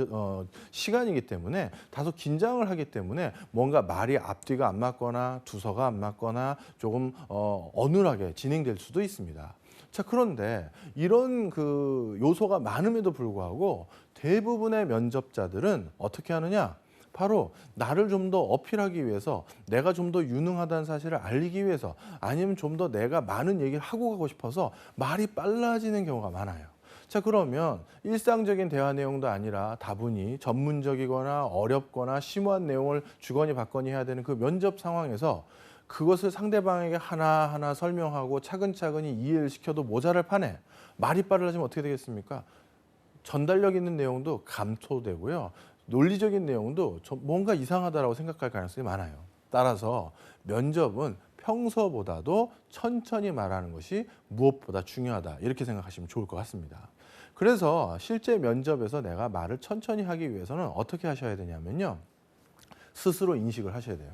C: 시간이기 때문에 다소 긴장을 하기 때문에 뭔가 말이 앞뒤가 안 맞거나 두서가 안 맞거나 조금 어눌하게 진행될 수도 있습니다. 자, 그런데 이런 그 요소가 많음에도 불구하고 대부분의 면접자들은 어떻게 하느냐? 바로 나를 좀 더 어필하기 위해서, 내가 좀 더 유능하다는 사실을 알리기 위해서, 아니면 좀 더 내가 많은 얘기를 하고 가고 싶어서 말이 빨라지는 경우가 많아요. 자, 그러면 일상적인 대화 내용도 아니라 다분히 전문적이거나 어렵거나 심오한 내용을 주거니 받거니 해야 되는 그 면접 상황에서 그것을 상대방에게 하나하나 설명하고 차근차근히 이해를 시켜도 모자랄 판에 말이 빨라지면 어떻게 되겠습니까? 전달력 있는 내용도 감소되고요. 논리적인 내용도 뭔가 이상하다라고 생각할 가능성이 많아요. 따라서 면접은 평소보다도 천천히 말하는 것이 무엇보다 중요하다. 이렇게 생각하시면 좋을 것 같습니다. 그래서 실제 면접에서 내가 말을 천천히 하기 위해서는 어떻게 하셔야 되냐면요. 스스로 인식을 하셔야 돼요.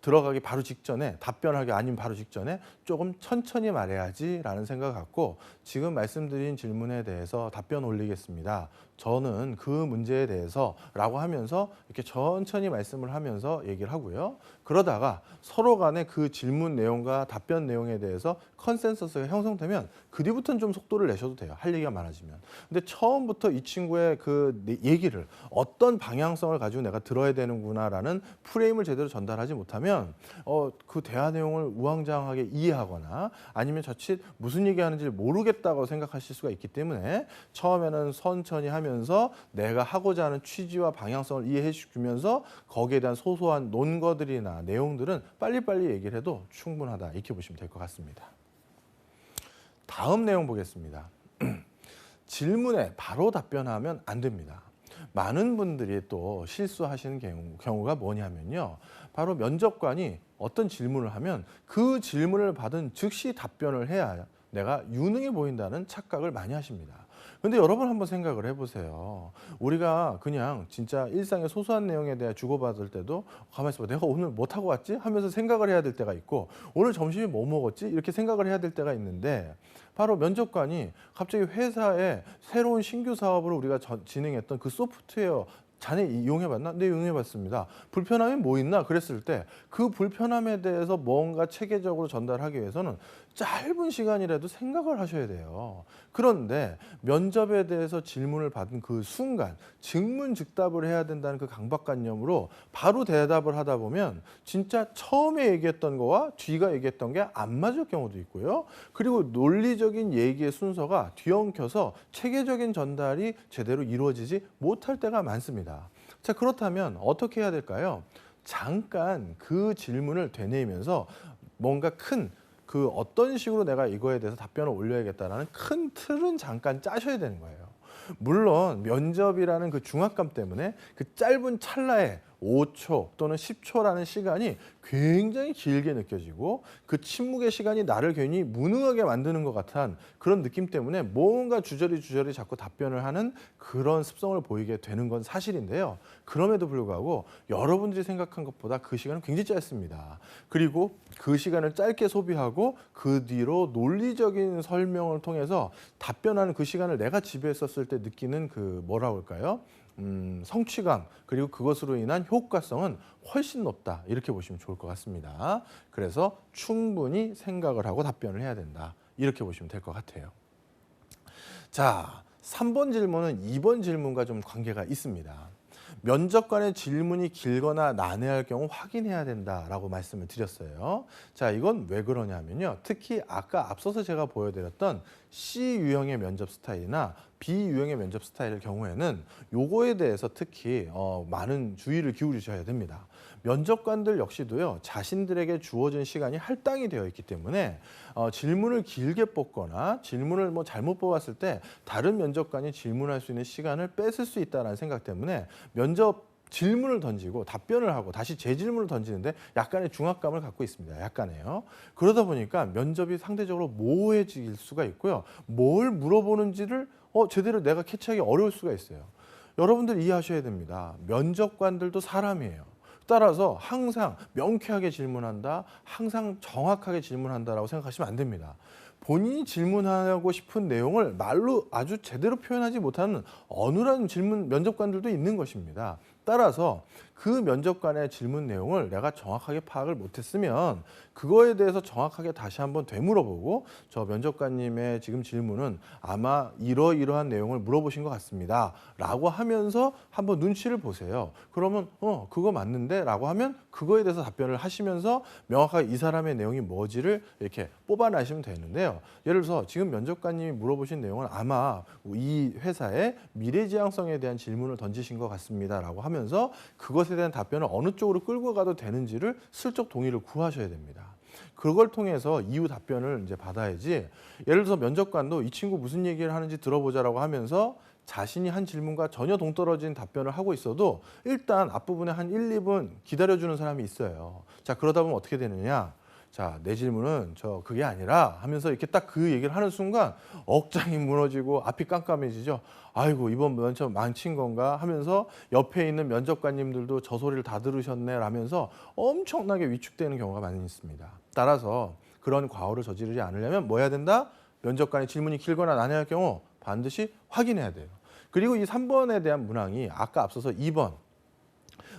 C: 들어가기 바로 직전에 답변하기 아니면 바로 직전에 조금 천천히 말해야지라는 생각 갖고 지금 말씀드린 질문에 대해서 답변 올리겠습니다. 저는 그 문제에 대해서라고 하면서 이렇게 천천히 말씀을 하면서 얘기를 하고요. 그러다가 서로 간에 그 질문 내용과 답변 내용에 대해서 컨센서스가 형성되면 그 뒤부터는 좀 속도를 내셔도 돼요. 할 얘기가 많아지면. 근데 처음부터 이 친구의 그 얘기를 어떤 방향성을 가지고 내가 들어야 되는구나라는 프레임을 제대로 전달하지 못하면 그 대화 내용을 우왕좌왕하게 이해하거나 아니면 자칫 무슨 얘기하는지 모르겠다고 생각하실 수가 있기 때문에 처음에는 천천히 하면서 내가 하고자 하는 취지와 방향성을 이해해 주면서 거기에 대한 소소한 논거들이나 내용들은 빨리빨리 얘기를 해도 충분하다. 이렇게 보시면 될 것 같습니다. 다음 내용 보겠습니다. 질문에 바로 답변하면 안 됩니다. 많은 분들이 또 실수하시는 경우가 뭐냐면요. 바로 면접관이 어떤 질문을 하면 그 질문을 받은 즉시 답변을 해야 내가 유능해 보인다는 착각을 많이 하십니다. 근데 여러분 한번 생각을 해보세요. 우리가 그냥 진짜 일상의 소소한 내용에 대해 주고받을 때도 가만히 있어봐. 내가 오늘 뭐 타고 왔지? 하면서 생각을 해야 될 때가 있고 오늘 점심에 뭐 먹었지? 이렇게 생각을 해야 될 때가 있는데 바로 면접관이 갑자기 회사에 새로운 신규 사업을 우리가 진행했던 그 소프트웨어 자네 이용해봤나? 네, 이용해봤습니다. 불편함이 뭐 있나? 그랬을 때 그 불편함에 대해서 뭔가 체계적으로 전달하기 위해서는 짧은 시간이라도 생각을 하셔야 돼요. 그런데 면접에 대해서 질문을 받은 그 순간 즉문즉답을 해야 된다는 그 강박관념으로 바로 대답을 하다 보면 진짜 처음에 얘기했던 거와 뒤가 얘기했던 게 안 맞을 경우도 있고요. 그리고 논리적인 얘기의 순서가 뒤엉켜서 체계적인 전달이 제대로 이루어지지 못할 때가 많습니다. 자, 그렇다면 어떻게 해야 될까요? 잠깐 그 질문을 되뇌이면서 뭔가 큰 그 어떤 식으로 내가 이거에 대해서 답변을 올려야겠다라는 큰 틀은 잠깐 짜셔야 되는 거예요. 물론 면접이라는 그 중압감 때문에 그 짧은 찰나에 5초 또는 10초라는 시간이 굉장히 길게 느껴지고 그 침묵의 시간이 나를 괜히 무능하게 만드는 것 같은 그런 느낌 때문에 뭔가 주저리 자꾸 답변을 하는 그런 습성을 보이게 되는 건 사실인데요. 그럼에도 불구하고 여러분들이 생각한 것보다 그 시간은 굉장히 짧습니다. 그리고 그 시간을 짧게 소비하고 그 뒤로 논리적인 설명을 통해서 답변하는 그 시간을 내가 지배했었을 때 느끼는 그 뭐라고 할까요? 성취감 그리고 그것으로 인한 효과성은 훨씬 높다. 이렇게 보시면 좋을 것 같습니다. 그래서 충분히 생각을 하고 답변을 해야 된다. 이렇게 보시면 될 것 같아요. 자, 3번 질문은 2번 질문과 좀 관계가 있습니다. 면접관의 질문이 길거나 난해할 경우 확인해야 된다라고 말씀을 드렸어요. 자, 이건 왜 그러냐면요. 특히 아까 앞서서 제가 보여드렸던 C 유형의 면접 스타일이나 B 유형의 면접 스타일의 경우에는 요거에 대해서 특히 많은 주의를 기울이셔야 됩니다. 면접관들 역시도요. 자신들에게 주어진 시간이 할당이 되어 있기 때문에 질문을 길게 뽑거나 질문을 뭐 잘못 뽑았을 때 다른 면접관이 질문할 수 있는 시간을 뺏을 수 있다는 생각 때문에 면접 질문을 던지고 답변을 하고 다시 재질문을 던지는데 약간의 중압감을 갖고 있습니다. 약간에요. 그러다 보니까 면접이 상대적으로 모호해질 수가 있고요. 뭘 물어보는지를 제대로 내가 캐치하기 어려울 수가 있어요. 여러분들 이해하셔야 됩니다. 면접관들도 사람이에요. 따라서 항상 명쾌하게 질문한다, 항상 정확하게 질문한다라고 생각하시면 안 됩니다. 본인이 질문하고 싶은 내용을 말로 아주 제대로 표현하지 못하는 어눌한 면접관들도 있는 것입니다. 따라서 그 면접관의 질문 내용을 내가 정확하게 파악을 못했으면 그거에 대해서 정확하게 다시 한번 되물어보고 저 면접관님의 지금 질문은 아마 이러이러한 내용을 물어보신 것 같습니다. 라고 하면서 한번 눈치를 보세요. 그러면 그거 맞는데? 라고 하면 그거에 대해서 답변을 하시면서 명확하게 이 사람의 내용이 뭐지를 이렇게 뽑아내시면 되는데요. 예를 들어서 지금 면접관님이 물어보신 내용은 아마 이 회사의 미래지향성에 대한 질문을 던지신 것 같습니다. 라고 하면서 그것에 대한 답변을 어느 쪽으로 끌고 가도 되는지를 슬쩍 동의를 구하셔야 됩니다. 그걸 통해서 이후 답변을 이제 받아야지. 예를 들어서 면접관도 이 친구 무슨 얘기를 하는지 들어보자라고 하면서 자신이 한 질문과 전혀 동떨어진 답변을 하고 있어도 일단 앞부분에 한 1, 2분 기다려주는 사람이 있어요. 자, 그러다 보면 어떻게 되느냐. 자, 내 질문은 그게 아니라 하면서 이렇게 딱 그 얘기를 하는 순간 억장이 무너지고 앞이 깜깜해지죠. 아이고, 이번 면접 망친 건가 하면서 옆에 있는 면접관님들도 저 소리를 다 들으셨네 라면서 엄청나게 위축되는 경우가 많이 있습니다. 따라서 그런 과오를 저지르지 않으려면 뭐 해야 된다? 면접관의 질문이 길거나 난해할 경우 반드시 확인해야 돼요. 그리고 이 3번에 대한 문항이 아까 앞서서 2번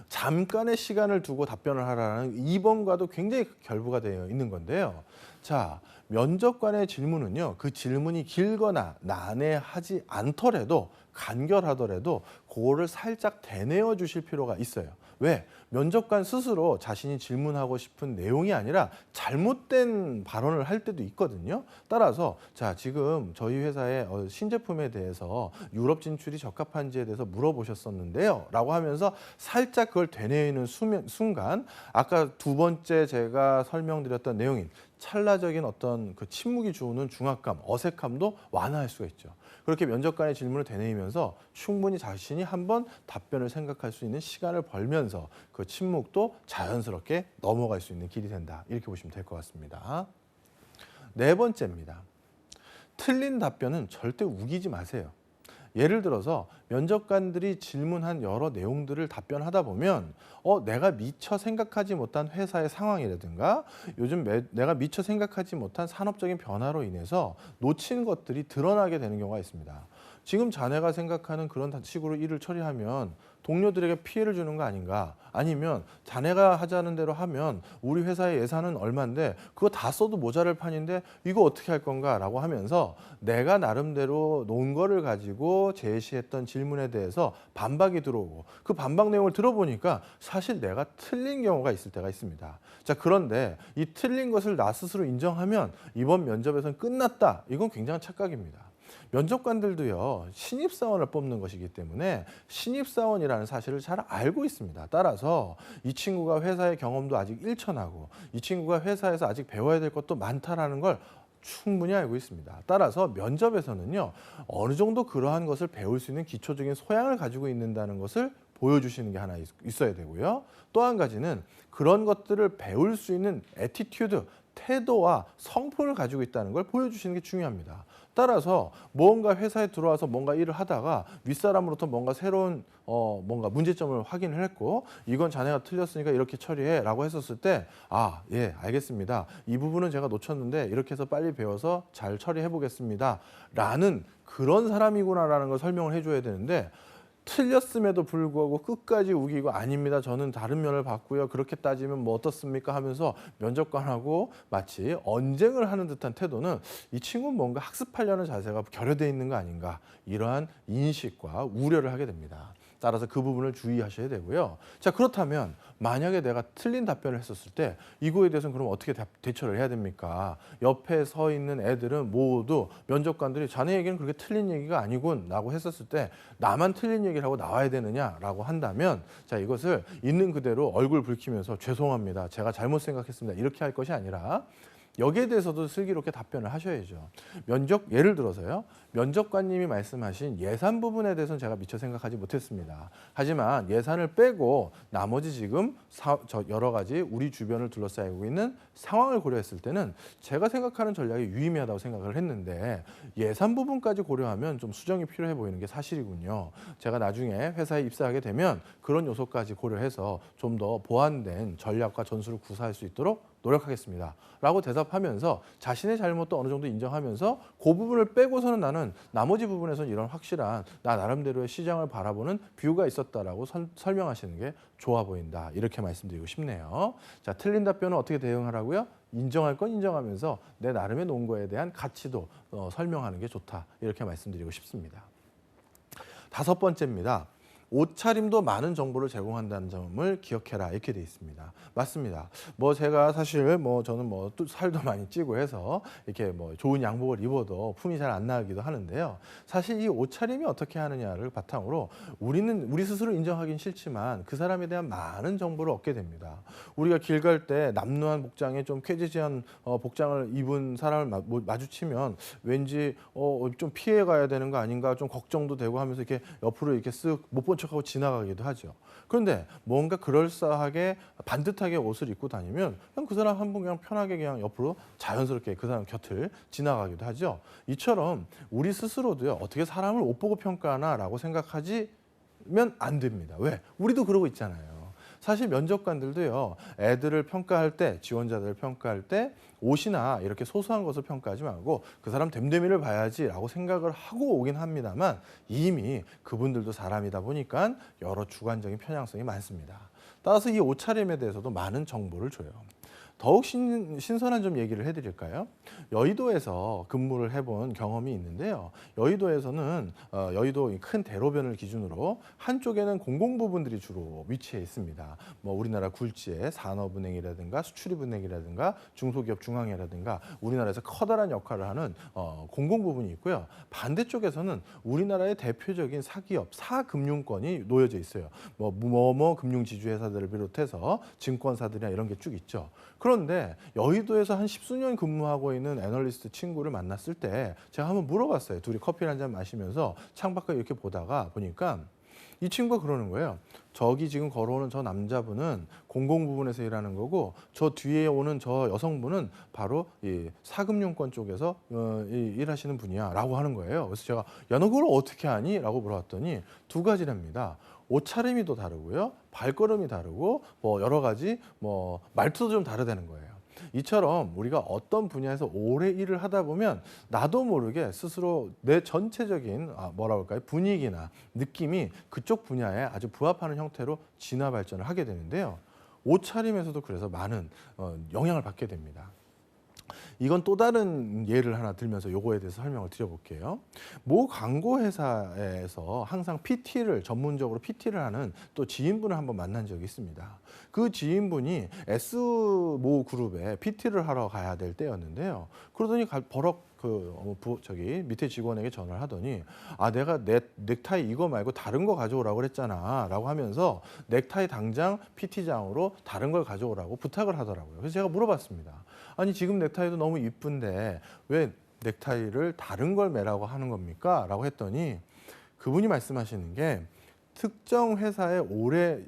C: 잠깐의 시간을 두고 답변을 하라는 2번과도 굉장히 결부가 되어 있는 건데요. 자, 면접관의 질문은요, 그 질문이 길거나 난해하지 않더라도 간결하더라도 그거를 살짝 되뇌어 주실 필요가 있어요. 왜? 면접관 스스로 자신이 질문하고 싶은 내용이 아니라 잘못된 발언을 할 때도 있거든요. 따라서 자, 지금 저희 회사의 신제품에 대해서 유럽 진출이 적합한지에 대해서 물어보셨었는데요. 라고 하면서 살짝 그걸 되뇌이는 순간 아까 두 번째 제가 설명드렸던 내용인 찰나적인 어떤 그 침묵이 주는 중압감, 어색함도 완화할 수가 있죠. 그렇게 면접관의 질문을 되뇌이면서 충분히 자신이 한번 답변을 생각할 수 있는 시간을 벌면서 그 침묵도 자연스럽게 넘어갈 수 있는 길이 된다. 이렇게 보시면 될 것 같습니다. 네 번째입니다. 틀린 답변은 절대 우기지 마세요. 예를 들어서 면접관들이 질문한 여러 내용들을 답변하다 보면 내가 미처 생각하지 못한 회사의 상황이라든가 요즘 내가 미처 생각하지 못한 산업적인 변화로 인해서 놓친 것들이 드러나게 되는 경우가 있습니다. 지금 자네가 생각하는 그런 식으로 일을 처리하면 동료들에게 피해를 주는 거 아닌가? 아니면 자네가 하자는 대로 하면 우리 회사의 예산은 얼마인데 그거 다 써도 모자랄 판인데 이거 어떻게 할 건가? 라고 하면서 내가 나름대로 논 거를 가지고 제시했던 질문에 대해서 반박이 들어오고 그 반박 내용을 들어보니까 사실 내가 틀린 경우가 있을 때가 있습니다. 자, 그런데 이 틀린 것을 나 스스로 인정하면 이번 면접에서는 끝났다. 이건 굉장한 착각입니다. 면접관들도요, 신입사원을 뽑는 것이기 때문에 신입사원이라는 사실을 잘 알고 있습니다. 따라서 이 친구가 회사의 경험도 아직 일천하고 이 친구가 회사에서 아직 배워야 될 것도 많다라는 걸 충분히 알고 있습니다. 따라서 면접에서는요, 어느 정도 그러한 것을 배울 수 있는 기초적인 소양을 가지고 있는다는 것을 보여주시는 게 하나 있어야 되고요. 또 한 가지는 그런 것들을 배울 수 있는 애티튜드, 태도와 성품을 가지고 있다는 걸 보여주시는 게 중요합니다. 따라서 뭔가 회사에 들어와서 뭔가 일을 하다가 윗사람으로부터 뭔가 새로운 뭔가 문제점을 확인을 했고 이건 자네가 틀렸으니까 이렇게 처리해 라고 했었을 때 예, 알겠습니다. 이 부분은 제가 놓쳤는데 이렇게 해서 빨리 배워서 잘 처리해 보겠습니다. 라는 그런 사람이구나라는 걸 설명을 해줘야 되는데 틀렸음에도 불구하고 끝까지 우기고 아닙니다. 저는 다른 면을 봤고요. 그렇게 따지면 뭐 어떻습니까? 하면서 면접관하고 마치 언쟁을 하는 듯한 태도는 이 친구는 뭔가 학습하려는 자세가 결여되어 있는 거 아닌가 이러한 인식과 우려를 하게 됩니다. 따라서 그 부분을 주의하셔야 되고요. 자, 그렇다면 만약에 내가 틀린 답변을 했었을 때 이거에 대해서는 그럼 어떻게 대처를 해야 됩니까? 옆에 서 있는 애들은 모두 면접관들이 자네 얘기는 그렇게 틀린 얘기가 아니군 라고 했었을 때 나만 틀린 얘기를 하고 나와야 되느냐라고 한다면 자, 이것을 있는 그대로 얼굴 붉히면서 죄송합니다. 제가 잘못 생각했습니다. 이렇게 할 것이 아니라 여기에 대해서도 슬기롭게 답변을 하셔야죠. 예를 들어서요. 면접관님이 말씀하신 예산 부분에 대해서는 제가 미처 생각하지 못했습니다. 하지만 예산을 빼고 나머지 지금 여러 가지 우리 주변을 둘러싸이고 있는 상황을 고려했을 때는 제가 생각하는 전략이 유의미하다고 생각을 했는데 예산 부분까지 고려하면 좀 수정이 필요해 보이는 게 사실이군요. 제가 나중에 회사에 입사하게 되면 그런 요소까지 고려해서 좀 더 보완된 전략과 전술을 구사할 수 있도록 노력하겠습니다. 라고 대답하면서 자신의 잘못도 어느 정도 인정하면서 그 부분을 빼고서는 나는 나머지 부분에서는 이런 확실한 나 나름대로의 시장을 바라보는 뷰가 있었다라고 설명하시는 게 좋아 보인다. 이렇게 말씀드리고 싶네요. 자, 틀린 답변은 어떻게 대응하라고요? 인정할 건 인정하면서 내 나름의 논 거에 대한 가치도 설명하는 게 좋다. 이렇게 말씀드리고 싶습니다. 다섯 번째입니다. 옷차림도 많은 정보를 제공한다는 점을 기억해라 이렇게 돼 있습니다. 맞습니다. 뭐 제가 사실 저는 또 살도 많이 찌고 해서 이렇게 좋은 양복을 입어도 품이 잘 안 나기도 하는데요. 사실 이 옷차림이 어떻게 하느냐를 바탕으로 우리 스스로 인정하긴 싫지만 그 사람에 대한 많은 정보를 얻게 됩니다. 우리가 길 갈 때 남루한 복장에 좀 쾌지지한 복장을 입은 사람을 마주치면 왠지 좀 피해 가야 되는 거 아닌가 좀 걱정도 되고 하면서 이렇게 옆으로 이렇게 쓱 못 본 척하고 지나가기도 하죠. 그런데 뭔가 그럴싸하게 반듯하게 옷을 입고 다니면 그냥 그 사람 한 분 그냥 편하게 그냥 옆으로 자연스럽게 그 사람 곁을 지나가기도 하죠. 이처럼 우리 스스로도요, 어떻게 사람을 옷 보고 평가하나라고 생각하지면 안 됩니다. 왜? 우리도 그러고 있잖아요. 사실 면접관들도요, 애들을 평가할 때, 지원자들을 평가할 때 옷이나 이렇게 소소한 것을 평가하지 말고 그 사람 됨됨이를 봐야지라고 생각을 하고 오긴 합니다만 이미 그분들도 사람이다 보니까 여러 주관적인 편향성이 많습니다. 따라서 이 옷차림에 대해서도 많은 정보를 줘요. 더욱 신선한 좀 얘기를 해드릴까요? 여의도에서 근무를 해본 경험이 있는데요. 여의도에서는 여의도 큰 대로변을 기준으로 한쪽에는 공공부분들이 주로 위치해 있습니다. 뭐 우리나라 굴지의 산업은행이라든가 수출입은행이라든가 중소기업 중앙회라든가 우리나라에서 커다란 역할을 하는 공공부분이 있고요. 반대쪽에서는 우리나라의 대표적인 사기업, 사금융권이 놓여져 있어요. 뭐 금융지주회사들을 비롯해서 증권사들이나 이런 게 쭉 있죠. 그런데 여의도에서 한 십수년 근무하고 있는 애널리스트 친구를 만났을 때 제가 한번 물어봤어요. 둘이 커피 한 잔 마시면서 창밖을 이렇게 보니까 이 친구가 그러는 거예요. 저기 지금 걸어오는 저 남자분은 공공부문에서 일하는 거고 저 뒤에 오는 저 여성분은 바로 이 사금융권 쪽에서 일하시는 분이야 라고 하는 거예요. 그래서 제가 야, 너 그걸 어떻게 아니? 라고 물어봤더니 두 가지랍니다. 옷차림이 또 다르고요. 발걸음이 다르고 뭐 여러 가지 뭐 말투도 좀 다르다는 거예요. 이처럼 우리가 어떤 분야에서 오래 일을 하다 보면 나도 모르게 스스로 내 전체적인 분위기나 느낌이 그쪽 분야에 아주 부합하는 형태로 진화 발전을 하게 되는데요. 옷차림에서도 그래서 많은 영향을 받게 됩니다. 이건 또 다른 예를 하나 들면서 요거에 대해서 설명을 드려볼게요. 모 광고 회사에서 항상 PT를 전문적으로 PT를 하는 또 지인분을 한번 만난 적이 있습니다. 그 지인분이 S모 그룹에 PT를 하러 가야 될 때였는데요. 그러더니 버럭 밑에 직원에게 전화를 하더니 내가 내 넥타이 이거 말고 다른 거 가져오라고 그랬잖아 라고 하면서 넥타이 당장 PT장으로 다른 걸 가져오라고 부탁을 하더라고요. 그래서 제가 물어봤습니다. 아니 지금 넥타이도 너무 이쁜데 왜 넥타이를 다른 걸 매라고 하는 겁니까? 라고 했더니 그분이 말씀하시는 게 특정 회사에 오래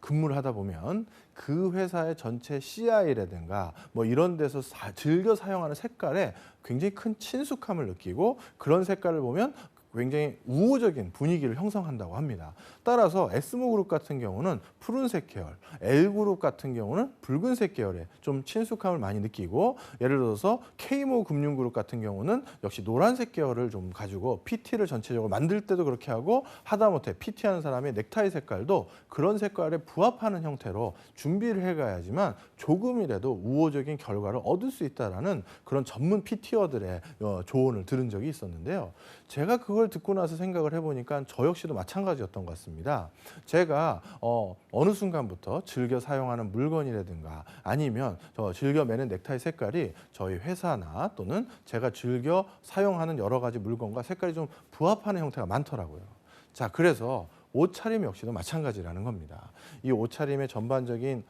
C: 근무를 하다 보면 그 회사의 전체 CI라든가 뭐 이런 데서 즐겨 사용하는 색깔에 굉장히 큰 친숙함을 느끼고 그런 색깔을 보면 굉장히 우호적인 분위기를 형성한다고 합니다. 따라서 S모 그룹 같은 경우는 푸른색 계열, L그룹 같은 경우는 붉은색 계열에 좀 친숙함을 많이 느끼고 예를 들어서 K모 금융그룹 같은 경우는 역시 노란색 계열을 좀 가지고 PT를 전체적으로 만들 때도 그렇게 하고 하다못해 PT하는 사람의 넥타이 색깔도 그런 색깔에 부합하는 형태로 준비를 해가야지만 조금이라도 우호적인 결과를 얻을 수 있다는 그런 전문 PT어들의 조언을 들은 적이 있었는데요. 제가 그걸 듣고 나서 생각을 해보니까 저 역시도 마찬가지였던 것 같습니다. 제가 어느 순간부터 즐겨 사용하는 물건이라든가 아니면 즐겨 매는 넥타이 색깔이 저희 회사나 또는 제가 즐겨 사용하는 여러 가지 물건과 색깔이 좀 부합하는 형태가 많더라고요. 자, 그래서 옷차림 역시도 마찬가지라는 겁니다. 이 옷차림의 전반적인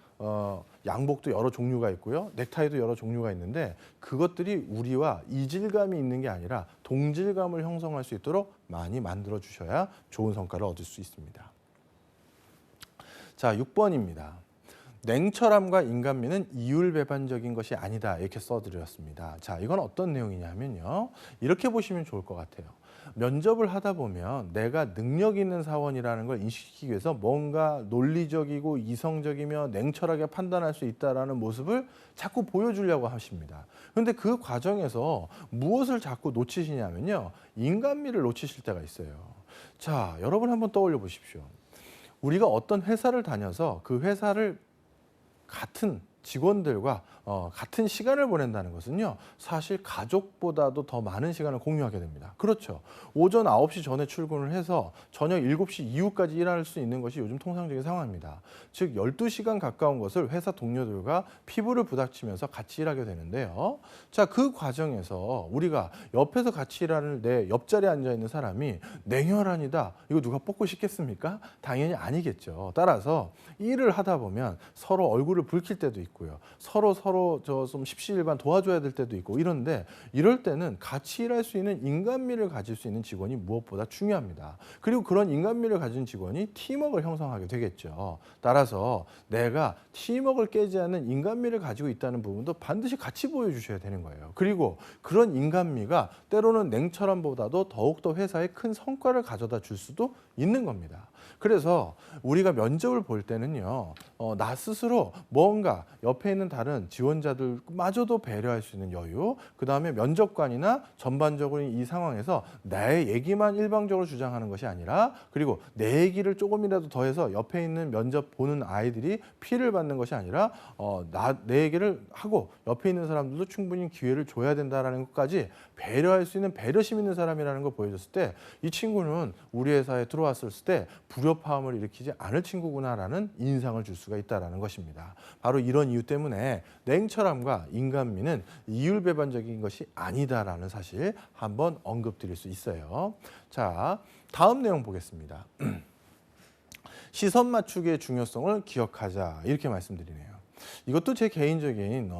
C: 양복도 여러 종류가 있고요. 넥타이도 여러 종류가 있는데 그것들이 우리와 이질감이 있는 게 아니라 동질감을 형성할 수 있도록 많이 만들어 주셔야 좋은 성과를 얻을 수 있습니다. 자, 6번입니다. 냉철함과 인간미는 이율배반적인 것이 아니다 이렇게 써드렸습니다. 자, 이건 어떤 내용이냐면요. 이렇게 보시면 좋을 것 같아요. 면접을 하다 보면 내가 능력 있는 사원이라는 걸 인식시키기 위해서 뭔가 논리적이고 이성적이며 냉철하게 판단할 수 있다는 모습을 자꾸 보여주려고 하십니다. 그런데 그 과정에서 무엇을 자꾸 놓치시냐면요. 인간미를 놓치실 때가 있어요. 자, 여러분 한번 떠올려 보십시오. 우리가 어떤 회사를 다녀서 그 회사를 같은 직원들과 같은 시간을 보낸다는 것은요. 사실 가족보다도 더 많은 시간을 공유하게 됩니다. 그렇죠. 오전 9시 전에 출근을 해서 저녁 7시 이후까지 일할 수 있는 것이 요즘 통상적인 상황입니다. 즉 12시간 가까운 것을 회사 동료들과 피부를 부닥치면서 같이 일하게 되는데요. 자, 그 과정에서 우리가 옆에서 같이 일하는 내 옆자리에 앉아있는 사람이 냉혈한이다. 이거 누가 뽑고 싶겠습니까? 당연히 아니겠죠. 따라서 일을 하다 보면 서로 얼굴을 붉힐 때도 있고 있고요. 서로 저 좀 십시일반 도와줘야 될 때도 있고 이런데 이럴 때는 같이 일할 수 있는 인간미를 가질 수 있는 직원이 무엇보다 중요합니다. 그리고 그런 인간미를 가진 직원이 팀워크를 형성하게 되겠죠. 따라서 내가 팀워크를 깨지 않는 인간미를 가지고 있다는 부분도 반드시 같이 보여주셔야 되는 거예요. 그리고 그런 인간미가 때로는 냉철함보다도 더욱더 회사에 큰 성과를 가져다 줄 수도 있는 겁니다. 그래서 우리가 면접을 볼 때는요, 나 스스로 뭔가 옆에 있는 다른 지원자들마저도 배려할 수 있는 여유, 그 다음에 면접관이나 전반적으로 이 상황에서 나의 얘기만 일방적으로 주장하는 것이 아니라, 그리고 내 얘기를 조금이라도 더해서 옆에 있는 면접 보는 아이들이 피해를 받는 것이 아니라, 내 얘기를 하고 옆에 있는 사람들도 충분히 기회를 줘야 된다는 것까지 배려할 수 있는 배려심 있는 사람이라는 걸 보여줬을 때, 이 친구는 우리 회사에 들어왔을 때 불협화음을 일으키지 않을 친구구나라는 인상을 줄 수가 있다는 것입니다. 바로 이런 이유 때문에 냉철함과 인간미는 이율배반적인 것이 아니다라는 사실 한번 언급드릴 수 있어요. 자, 다음 내용 보겠습니다. 시선 맞추기의 중요성을 기억하자, 이렇게 말씀드리네요. 이것도 제 개인적인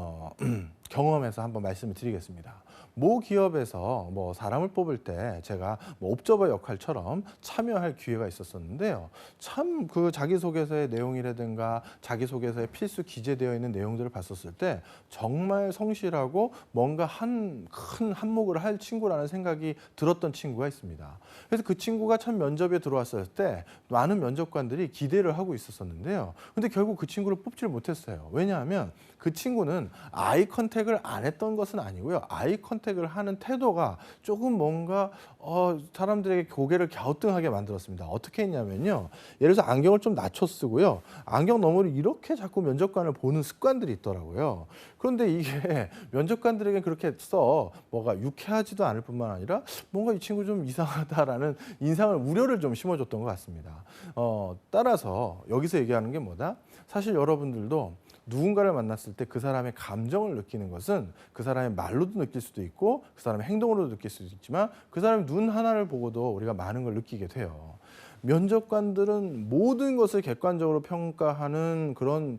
C: 경험에서 한번 말씀을 드리겠습니다. 모 기업에서 사람을 뽑을 때 제가 옵저버 역할처럼 참여할 기회가 있었었는데요. 참 그 자기소개서의 내용이라든가 자기소개서에 필수 기재되어 있는 내용들을 봤었을 때 정말 성실하고 뭔가 큰 한몫을 할 친구라는 생각이 들었던 친구가 있습니다. 그래서 그 친구가 참 면접에 들어왔을 때 많은 면접관들이 기대를 하고 있었었는데요. 근데 결국 그 친구를 뽑지를 못했어요. 왜냐하면 그 친구는 아이 컨택을 안 했던 것은 아니고요. 아이 컨택을 하는 태도가 조금 뭔가 사람들에게 고개를 갸우뚱하게 만들었습니다. 어떻게 했냐면요. 예를 들어서 안경을 좀 낮춰 쓰고요. 안경 너머로 이렇게 자꾸 면접관을 보는 습관들이 있더라고요. 그런데 이게 면접관들에게 그렇게 뭐가 유쾌하지도 않을 뿐만 아니라 뭔가 이 친구 좀 이상하다라는 인상을 우려를 좀 심어줬던 것 같습니다. 따라서 여기서 얘기하는 게 뭐다? 사실 여러분들도 누군가를 만났을 때 그 사람의 감정을 느끼는 것은 그 사람의 말로도 느낄 수도 있고 그 사람의 행동으로도 느낄 수도 있지만 그 사람의 눈 하나를 보고도 우리가 많은 걸 느끼게 돼요. 면접관들은 모든 것을 객관적으로 평가하는 그런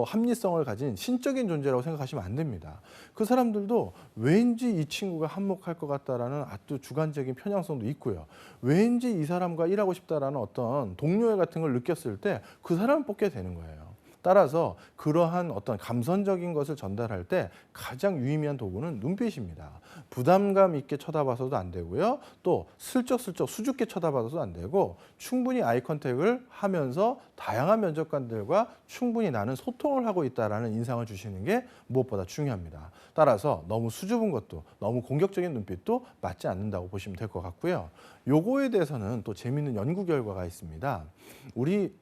C: 합리성을 가진 신적인 존재라고 생각하시면 안 됩니다. 그 사람들도 왠지 이 친구가 한몫할 것 같다라는 아주 주관적인 편향성도 있고요. 왠지 이 사람과 일하고 싶다라는 어떤 동료애 같은 걸 느꼈을 때 그 사람을 뽑게 되는 거예요. 따라서 그러한 어떤 감성적인 것을 전달할 때 가장 유의미한 도구는 눈빛입니다. 부담감 있게 쳐다봐서도 안 되고요. 또 슬쩍슬쩍 수줍게 쳐다봐서도 안 되고 충분히 아이 컨택을 하면서 다양한 면접관들과 충분히 나는 소통을 하고 있다는 인상을 주시는 게 무엇보다 중요합니다. 따라서 너무 수줍은 것도 너무 공격적인 눈빛도 맞지 않는다고 보시면 될 것 같고요. 요거에 대해서는 또 재미있는 연구 결과가 있습니다. 우리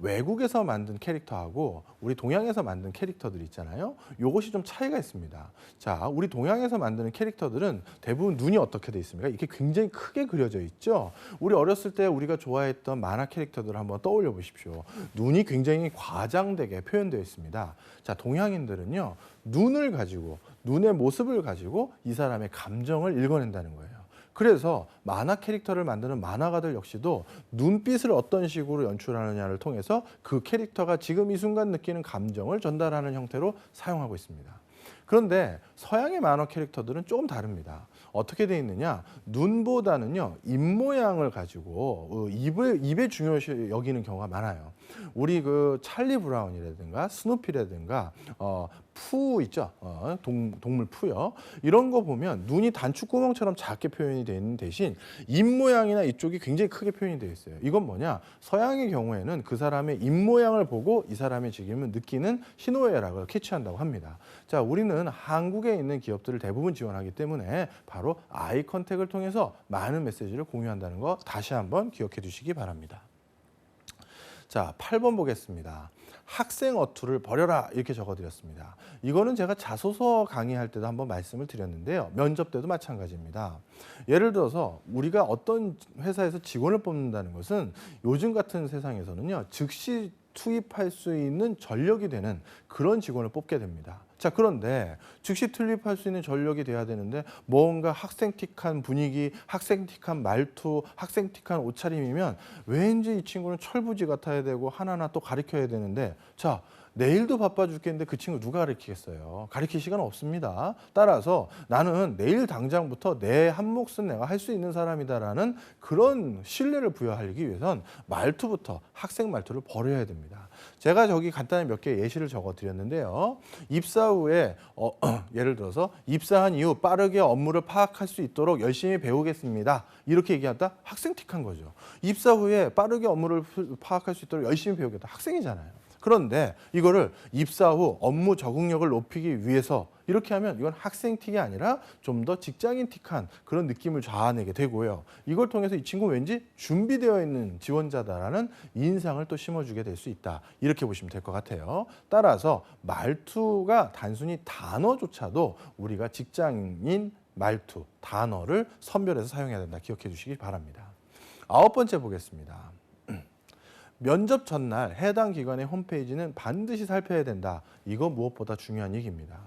C: 외국에서 만든 캐릭터하고 우리 동양에서 만든 캐릭터들 있잖아요. 요것이 좀 차이가 있습니다. 자, 우리 동양에서 만드는 캐릭터들은 대부분 눈이 어떻게 돼 있습니까? 이게 굉장히 크게 그려져 있죠. 우리 어렸을 때 우리가 좋아했던 만화 캐릭터들을 한번 떠올려 보십시오. 눈이 굉장히 과장되게 표현되어 있습니다. 자, 동양인들은요. 눈을 가지고 눈의 모습을 가지고 이 사람의 감정을 읽어낸다는 거예요. 그래서 만화 캐릭터를 만드는 만화가들 역시도 눈빛을 어떤 식으로 연출하느냐를 통해서 그 캐릭터가 지금 이 순간 느끼는 감정을 전달하는 형태로 사용하고 있습니다. 그런데 서양의 만화 캐릭터들은 조금 다릅니다. 어떻게 돼 있느냐? 눈보다는요, 입모양을 가지고 입에 중요시 여기는 경우가 많아요. 우리 그 찰리 브라운이라든가 스누피라든가 푸 있죠? 동물 푸요. 이런 거 보면 눈이 단추구멍처럼 작게 표현이 되어 있는 대신 입모양이나 이쪽이 굉장히 크게 표현이 되어 있어요. 이건 뭐냐? 서양의 경우에는 그 사람의 입모양을 보고 이 사람이 지금 느끼는 신호애락을 캐치한다고 합니다. 자, 우리는 한국에 있는 기업들을 대부분 지원하기 때문에 바로 아이 컨택을 통해서 많은 메시지를 공유한다는 거 다시 한번 기억해 주시기 바랍니다. 자, 8번 보겠습니다. 학생 어투를 버려라, 이렇게 적어드렸습니다. 이거는 제가 자소서 강의할 때도 한번 말씀을 드렸는데요. 면접 때도 마찬가지입니다. 예를 들어서 우리가 어떤 회사에서 직원을 뽑는다는 것은 요즘 같은 세상에서는요, 즉시 투입할 수 있는 전력이 되는 그런 직원을 뽑게 됩니다. 자, 그런데 즉시 투입할 수 있는 전력이 돼야 되는데 뭔가 학생틱한 분위기, 학생틱한 말투, 학생틱한 옷차림이면 왠지 이 친구는 철부지 같아야 되고 하나하나 또 가르쳐야 되는데 자, 내일도 바빠 죽겠는데 그 친구 누가 가르치겠어요? 가르칠 시간 없습니다. 따라서 나는 내일 당장부터 내 한 몫은 내가 할 수 있는 사람이다라는 그런 신뢰를 부여하기 위해선 말투부터 학생 말투를 버려야 됩니다. 제가 저기 간단히 몇 개 예시를 적어 드렸는데요. 입사 후에 예를 들어서 입사한 이후 빠르게 업무를 파악할 수 있도록 열심히 배우겠습니다. 이렇게 얘기하다 학생틱한 거죠. 입사 후에 빠르게 업무를 파악할 수 있도록 열심히 배우겠다. 학생이잖아요. 그런데 이거를 입사 후 업무 적응력을 높이기 위해서 이렇게 하면 이건 학생틱이 아니라 좀 더 직장인틱한 그런 느낌을 자아내게 되고요. 이걸 통해서 이 친구 왠지 준비되어 있는 지원자다라는 인상을 또 심어주게 될 수 있다. 이렇게 보시면 될 것 같아요. 따라서 말투가 단순히 단어조차도 우리가 직장인 말투, 단어를 선별해서 사용해야 된다. 기억해 주시기 바랍니다. 9번째 보겠습니다. 면접 전날 해당 기관의 홈페이지는 반드시 살펴야 된다. 이거 무엇보다 중요한 얘기입니다.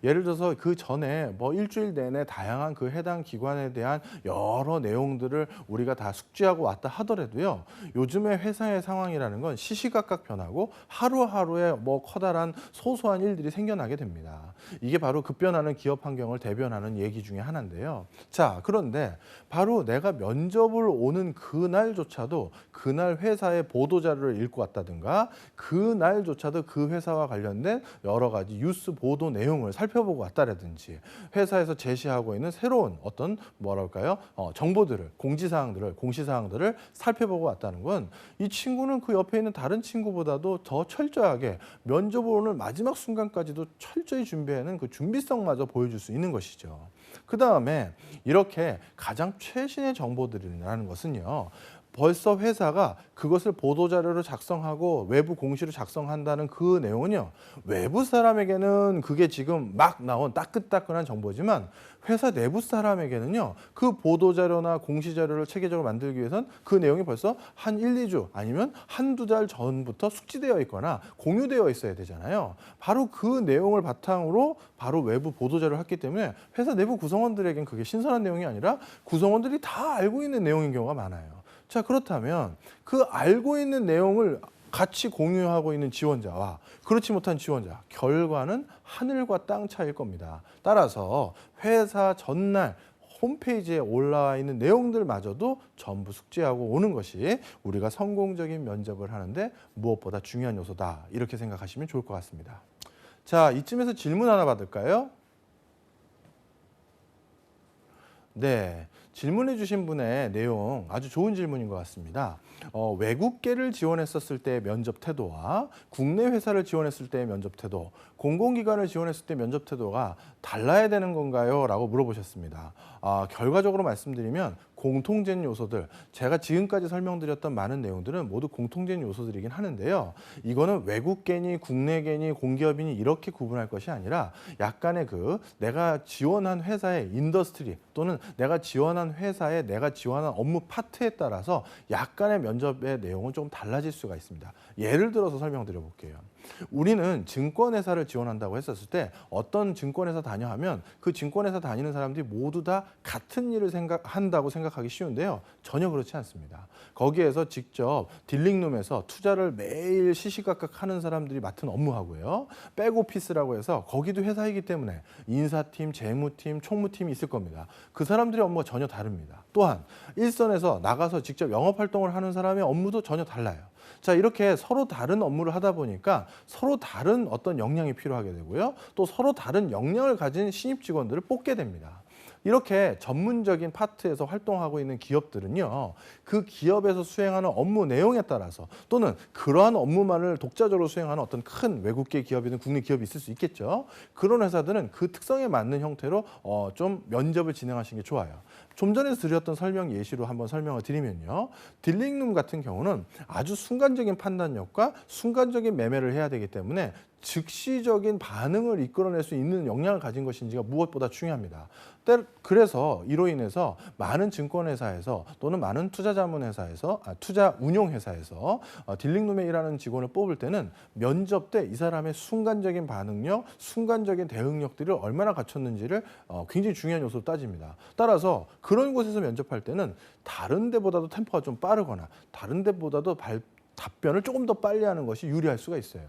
C: 예를 들어서 그 전에 뭐 일주일 내내 다양한 그 해당 기관에 대한 여러 내용들을 우리가 다 숙지하고 왔다 하더라도요. 요즘의 회사의 상황이라는 건 시시각각 변하고 하루하루에 뭐 커다란 소소한 일들이 생겨나게 됩니다. 이게 바로 급변하는 기업 환경을 대변하는 얘기 중에 하나인데요. 자, 그런데 바로 내가 면접을 오는 그날조차도 그날 회사의 보도 자료를 읽고 왔다든가 그날조차도 그 회사와 관련된 여러 가지 뉴스 보도 내용을 살펴보고 왔다라든지 회사에서 제시하고 있는 새로운 어떤 뭐랄까요 정보들을 공시사항들을 살펴보고 왔다는 건 이 친구는 그 옆에 있는 다른 친구보다도 더 철저하게 면접을 오는 마지막 순간까지도 철저히 준비하는 그 준비성마저 보여줄 수 있는 것이죠. 그 다음에 이렇게 가장 최신의 정보들이라는 것은요. 벌써 회사가 그것을 보도자료로 작성하고 외부 공시로 작성한다는 그 내용은요. 외부 사람에게는 그게 지금 막 나온 따끈따끈한 정보지만 회사 내부 사람에게는요. 그 보도자료나 공시자료를 체계적으로 만들기 위해선 그 내용이 벌써 한 1, 2주 아니면 한두 달 전부터 숙지되어 있거나 공유되어 있어야 되잖아요. 바로 그 내용을 바탕으로 바로 외부 보도자료를 했기 때문에 회사 내부 구성원들에겐 그게 신선한 내용이 아니라 구성원들이 다 알고 있는 내용인 경우가 많아요. 자, 그렇다면 그 알고 있는 내용을 같이 공유하고 있는 지원자와 그렇지 못한 지원자, 결과는 하늘과 땅 차이일 겁니다. 따라서 회사 전날 홈페이지에 올라와 있는 내용들마저도 전부 숙지하고 오는 것이 우리가 성공적인 면접을 하는데 무엇보다 중요한 요소다. 이렇게 생각하시면 좋을 것 같습니다. 자, 이쯤에서 질문 하나 받을까요? 네, 질문해 주신 분의 내용 아주 좋은 질문인 것 같습니다. 외국계를 지원했었을 때의 면접 태도와 국내 회사를 지원했을 때의 면접 태도, 공공기관을 지원했을 때 면접 태도가 달라야 되는 건가요? 라고 물어보셨습니다. 결과적으로 말씀드리면 공통된 요소들, 제가 지금까지 설명드렸던 많은 내용들은 모두 공통된 요소들이긴 하는데요. 이거는 외국계니 국내계니 공기업이니 이렇게 구분할 것이 아니라 약간의 그 내가 지원한 회사의 인더스트리 또는 내가 지원한 회사에 내가 지원한 업무 파트에 따라서 약간의 면접의 내용은 좀 달라질 수가 있습니다. 예를 들어서 설명드려 볼게요. 우리는 증권회사를 지원한다고 했었을 때 어떤 증권회사 다녀 하면 그 증권회사 다니는 사람들이 모두 다 같은 일을 한다고 생각하기 쉬운데요. 전혀 그렇지 않습니다. 거기에서 직접 딜링룸에서 투자를 매일 시시각각 하는 사람들이 맡은 업무하고요. 백오피스라고 해서 거기도 회사이기 때문에 인사팀, 재무팀, 총무팀이 있을 겁니다. 그 사람들의 업무가 전혀 다릅니다. 또한 일선에서 나가서 직접 영업활동을 하는 사람의 업무도 전혀 달라요. 자, 이렇게 서로 다른 업무를 하다 보니까 서로 다른 어떤 역량이 필요하게 되고요. 또 서로 다른 역량을 가진 신입 직원들을 뽑게 됩니다. 이렇게 전문적인 파트에서 활동하고 있는 기업들은요. 그 기업에서 수행하는 업무 내용에 따라서 또는 그러한 업무만을 독자적으로 수행하는 어떤 큰 외국계 기업이든 국내 기업이 있을 수 있겠죠. 그런 회사들은 그 특성에 맞는 형태로 좀 면접을 진행하시는 게 좋아요. 좀 전에 드렸던 설명 예시로 한번 설명을 드리면요. 딜링룸 같은 경우는 아주 순간적인 판단력과 순간적인 매매를 해야 되기 때문에 즉시적인 반응을 이끌어낼 수 있는 역량을 가진 것인지가 무엇보다 중요합니다. 그래서 이로 인해서 많은 증권회사에서 또는 많은 투자자문회사에서 투자운용회사에서 딜링룸에 일하는 직원을 뽑을 때는 면접 때 이 사람의 순간적인 반응력, 순간적인 대응력들을 얼마나 갖췄는지를 굉장히 중요한 요소로 따집니다. 따라서 그런 곳에서 면접할 때는 다른 데보다도 템포가 좀 빠르거나 다른 데보다도 답변을 조금 더 빨리 하는 것이 유리할 수가 있어요.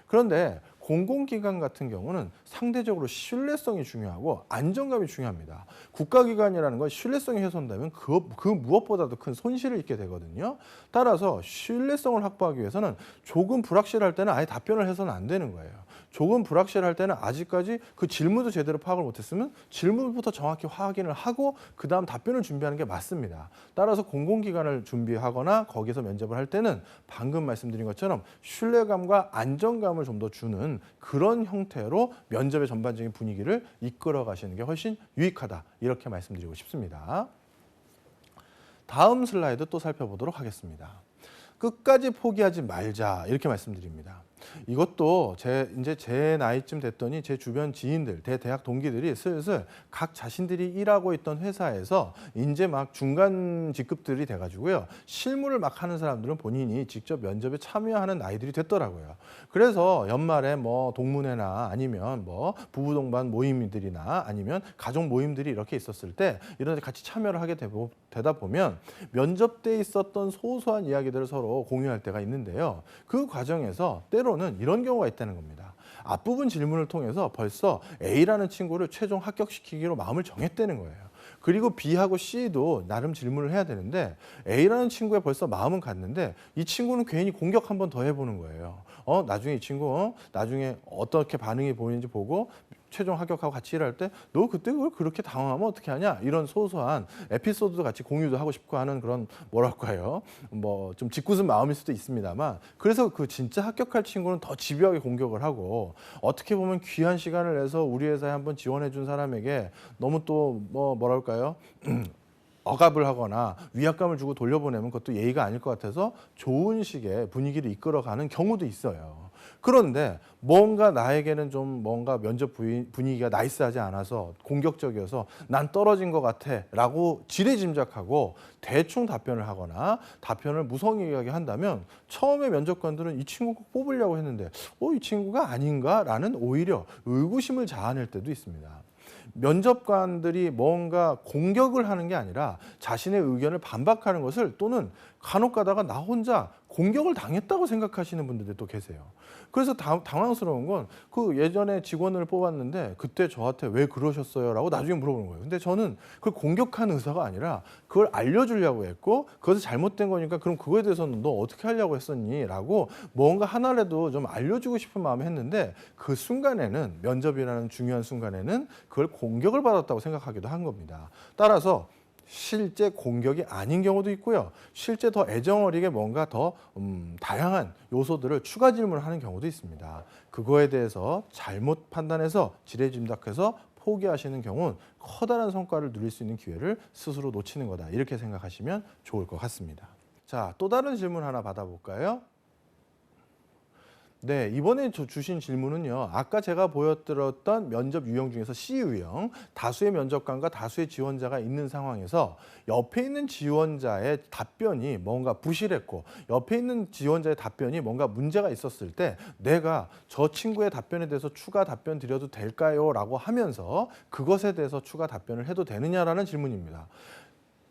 C: 그런데 공공기관 같은 경우는 상대적으로 신뢰성이 중요하고 안정감이 중요합니다. 국가기관이라는 건 신뢰성이 훼손되면 그 무엇보다도 큰 손실을 입게 되거든요. 따라서 신뢰성을 확보하기 위해서는 조금 불확실할 때는 아예 답변을 해서는 안 되는 거예요. 조금 불확실할 때는 아직까지 그 질문도 제대로 파악을 못했으면 질문부터 정확히 확인을 하고 그 다음 답변을 준비하는 게 맞습니다. 따라서 공공기관을 준비하거나 거기서 면접을 할 때는 방금 말씀드린 것처럼 신뢰감과 안정감을 좀 더 주는 그런 형태로 면접의 전반적인 분위기를 이끌어 가시는 게 훨씬 유익하다, 이렇게 말씀드리고 싶습니다. 다음 슬라이드 또 살펴보도록 하겠습니다. 끝까지 포기하지 말자, 이렇게 말씀드립니다. 이것도 이제 제 나이쯤 됐더니 제 주변 지인들, 대학 동기들이 슬슬 각 자신들이 일하고 있던 회사에서 이제 막 중간 직급들이 돼가지고요. 실무를 막 하는 사람들은 본인이 직접 면접에 참여하는 나이들이 됐더라고요. 그래서 연말에 뭐 동문회나 아니면 뭐 부부 동반 모임들이나 아니면 가족 모임들이 이렇게 있었을 때 이런 데 같이 참여를 하게 되다 보면 면접 때 있었던 소소한 이야기들을 서로 공유할 때가 있는데요. 그 과정에서 때로는 이런 경우가 있다는 겁니다. 앞부분 질문을 통해서 벌써 A라는 친구를 최종 합격시키기로 마음을 정했다는 거예요. 그리고 B하고 C도 나름 질문을 해야 되는데 A라는 친구에 벌써 마음은 갔는데 이 친구는 괜히 공격 한 번 더 해보는 거예요. 나중에 이 친구 나중에 어떻게 반응이 보이는지 보고 최종 합격하고 같이 일할 때 너 그때 그걸 그렇게 당황하면 어떻게 하냐, 이런 소소한 에피소드도 같이 공유도 하고 싶고 하는 그런 뭐랄까요, 뭐 좀 짓궂은 마음일 수도 있습니다만, 그래서 그 진짜 합격할 친구는 더 집요하게 공격을 하고 어떻게 보면 귀한 시간을 내서 우리 회사에 한번 지원해 준 사람에게 너무 또 뭐랄까요 억압을 하거나 위압감을 주고 돌려보내면 그것도 예의가 아닐 것 같아서 좋은 식의 분위기를 이끌어가는 경우도 있어요. 그런데 뭔가 나에게는 좀 뭔가 면접 분위기가 나이스하지 않아서 공격적이어서 난 떨어진 것 같아 라고 지레짐작하고 대충 답변을 하거나 답변을 무성의하게 한다면 처음에 면접관들은 이 친구 꼭 뽑으려고 했는데 이 친구가 아닌가 라는 오히려 의구심을 자아낼 때도 있습니다. 면접관들이 뭔가 공격을 하는 게 아니라 자신의 의견을 반박하는 것을, 또는 간혹 가다가 나 혼자 공격을 당했다고 생각하시는 분들도 또 계세요. 그래서 당황스러운 건 그 예전에 직원을 뽑았는데 그때 저한테 왜 그러셨어요? 라고 나중에 물어보는 거예요. 근데 저는 그걸 공격한 의사가 아니라 그걸 알려주려고 했고 그것이 잘못된 거니까 그럼 그거에 대해서는 너 어떻게 하려고 했었니? 라고 뭔가 하나라도 좀 알려주고 싶은 마음에 했는데 그 순간에는, 면접이라는 중요한 순간에는 그걸 공격을 받았다고 생각하기도 한 겁니다. 따라서 실제 공격이 아닌 경우도 있고요. 실제 더 애정어리게 뭔가 더 다양한 요소들을 추가 질문하는 경우도 있습니다. 그거에 대해서 잘못 판단해서 지레짐작해서 포기하시는 경우는 커다란 성과를 누릴 수 있는 기회를 스스로 놓치는 거다, 이렇게 생각하시면 좋을 것 같습니다. 자, 또 다른 질문 하나 받아볼까요? 네, 이번에 주신 질문은요, 아까 제가 보여드렸던 면접 유형 중에서 C 유형, 다수의 면접관과 다수의 지원자가 있는 상황에서 옆에 있는 지원자의 답변이 뭔가 부실했고 옆에 있는 지원자의 답변이 뭔가 문제가 있었을 때 내가 저 친구의 답변에 대해서 추가 답변 드려도 될까요? 라고 하면서 그것에 대해서 추가 답변을 해도 되느냐라는 질문입니다.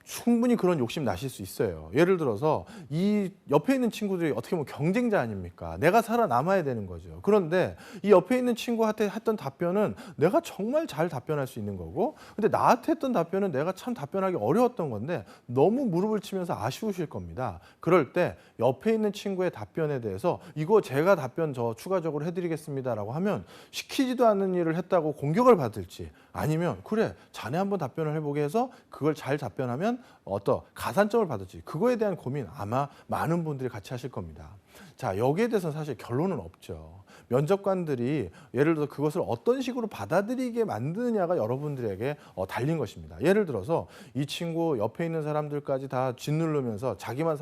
C: 충분히 그런 욕심 나실 수 있어요. 예를 들어서 이 옆에 있는 친구들이 어떻게 보면 경쟁자 아닙니까? 내가 살아남아야 되는 거죠. 그런데 이 옆에 있는 친구한테 했던 답변은 내가 정말 잘 답변할 수 있는 거고, 근데 나한테 했던 답변은 내가 참 답변하기 어려웠던 건데 너무 무릎을 치면서 아쉬우실 겁니다. 그럴 때 옆에 있는 친구의 답변에 대해서 이거 제가 답변 저 추가적으로 해드리겠습니다라고 하면 시키지도 않는 일을 했다고 공격을 받을지, 아니면 그래 자네 한번 답변을 해보게 해서 그걸 잘 답변하면 어떤 가산점을 받을지, 그거에 대한 고민 아마 많은 분들이 같이 하실 겁니다. 자, 여기에 대해서는 사실 결론은 없죠. 면접관들이 예를 들어 그것을 어떤 식으로 받아들이게 만드느냐가 여러분들에게 달린 것입니다. 예를 들어서 이 친구 옆에 있는 사람들까지 다 짓누르면서 자기만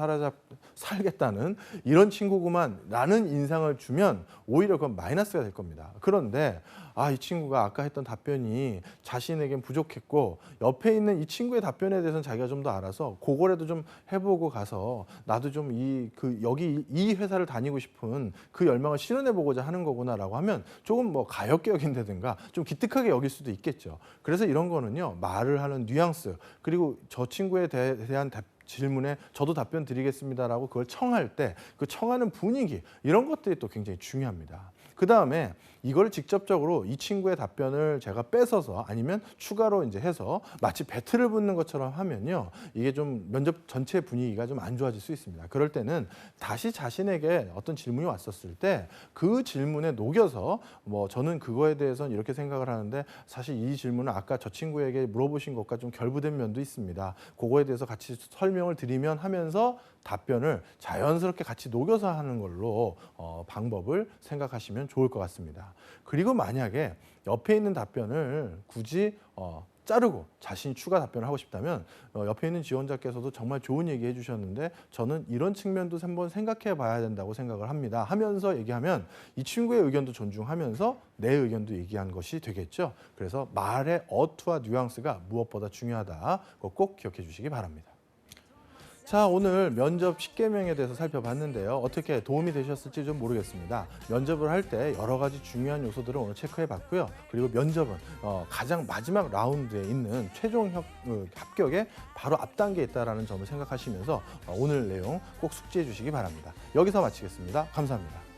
C: 살겠다는 이런 친구구만 라는 인상을 주면 오히려 그건 마이너스가 될 겁니다. 그런데 이 친구가 아까 했던 답변이 자신에겐 부족했고 옆에 있는 이 친구의 답변에 대해서는 자기가 좀 더 알아서 그거라도 좀 해보고 가서 나도 좀 여기 이 회사를 다니고 싶은 그 열망을 실현해보고자 하는 거구나라고 하면 조금 뭐 가엽게 여긴다든가 좀 기특하게 여길 수도 있겠죠. 그래서 이런 거는요, 말을 하는 뉘앙스, 그리고 저 친구에 대한 질문에 저도 답변 드리겠습니다라고 그걸 청할 때 그 청하는 분위기, 이런 것들이 또 굉장히 중요합니다. 그 다음에 이걸 직접적으로 이 친구의 답변을 제가 뺏어서 아니면 추가로 이제 해서 마치 배틀을 붙는 것처럼 하면요, 이게 좀 면접 전체 분위기가 좀 안 좋아질 수 있습니다. 그럴 때는 다시 자신에게 어떤 질문이 왔었을 때 그 질문에 녹여서 뭐 저는 그거에 대해서는 이렇게 생각을 하는데 사실 이 질문은 아까 저 친구에게 물어보신 것과 좀 결부된 면도 있습니다. 그거에 대해서 같이 설명을 드리면 하면서 답변을 자연스럽게 같이 녹여서 하는 걸로 방법을 생각하시면 좋을 것 같습니다. 그리고 만약에 옆에 있는 답변을 굳이 자르고 자신이 추가 답변을 하고 싶다면 옆에 있는 지원자께서도 정말 좋은 얘기 해주셨는데 저는 이런 측면도 한번 생각해 봐야 된다고 생각을 합니다 하면서 얘기하면 이 친구의 의견도 존중하면서 내 의견도 얘기한 것이 되겠죠. 그래서 말의 어투와 뉘앙스가 무엇보다 중요하다. 그거 꼭 기억해 주시기 바랍니다. 자, 오늘 면접 10개명에 대해서 살펴봤는데요. 어떻게 도움이 되셨을지 좀 모르겠습니다. 면접을 할 때 여러 가지 중요한 요소들을 오늘 체크해 봤고요. 그리고 면접은 가장 마지막 라운드에 있는 최종 합격의 바로 앞 단계에 있다는 점을 생각하시면서 오늘 내용 꼭 숙지해 주시기 바랍니다. 여기서 마치겠습니다. 감사합니다.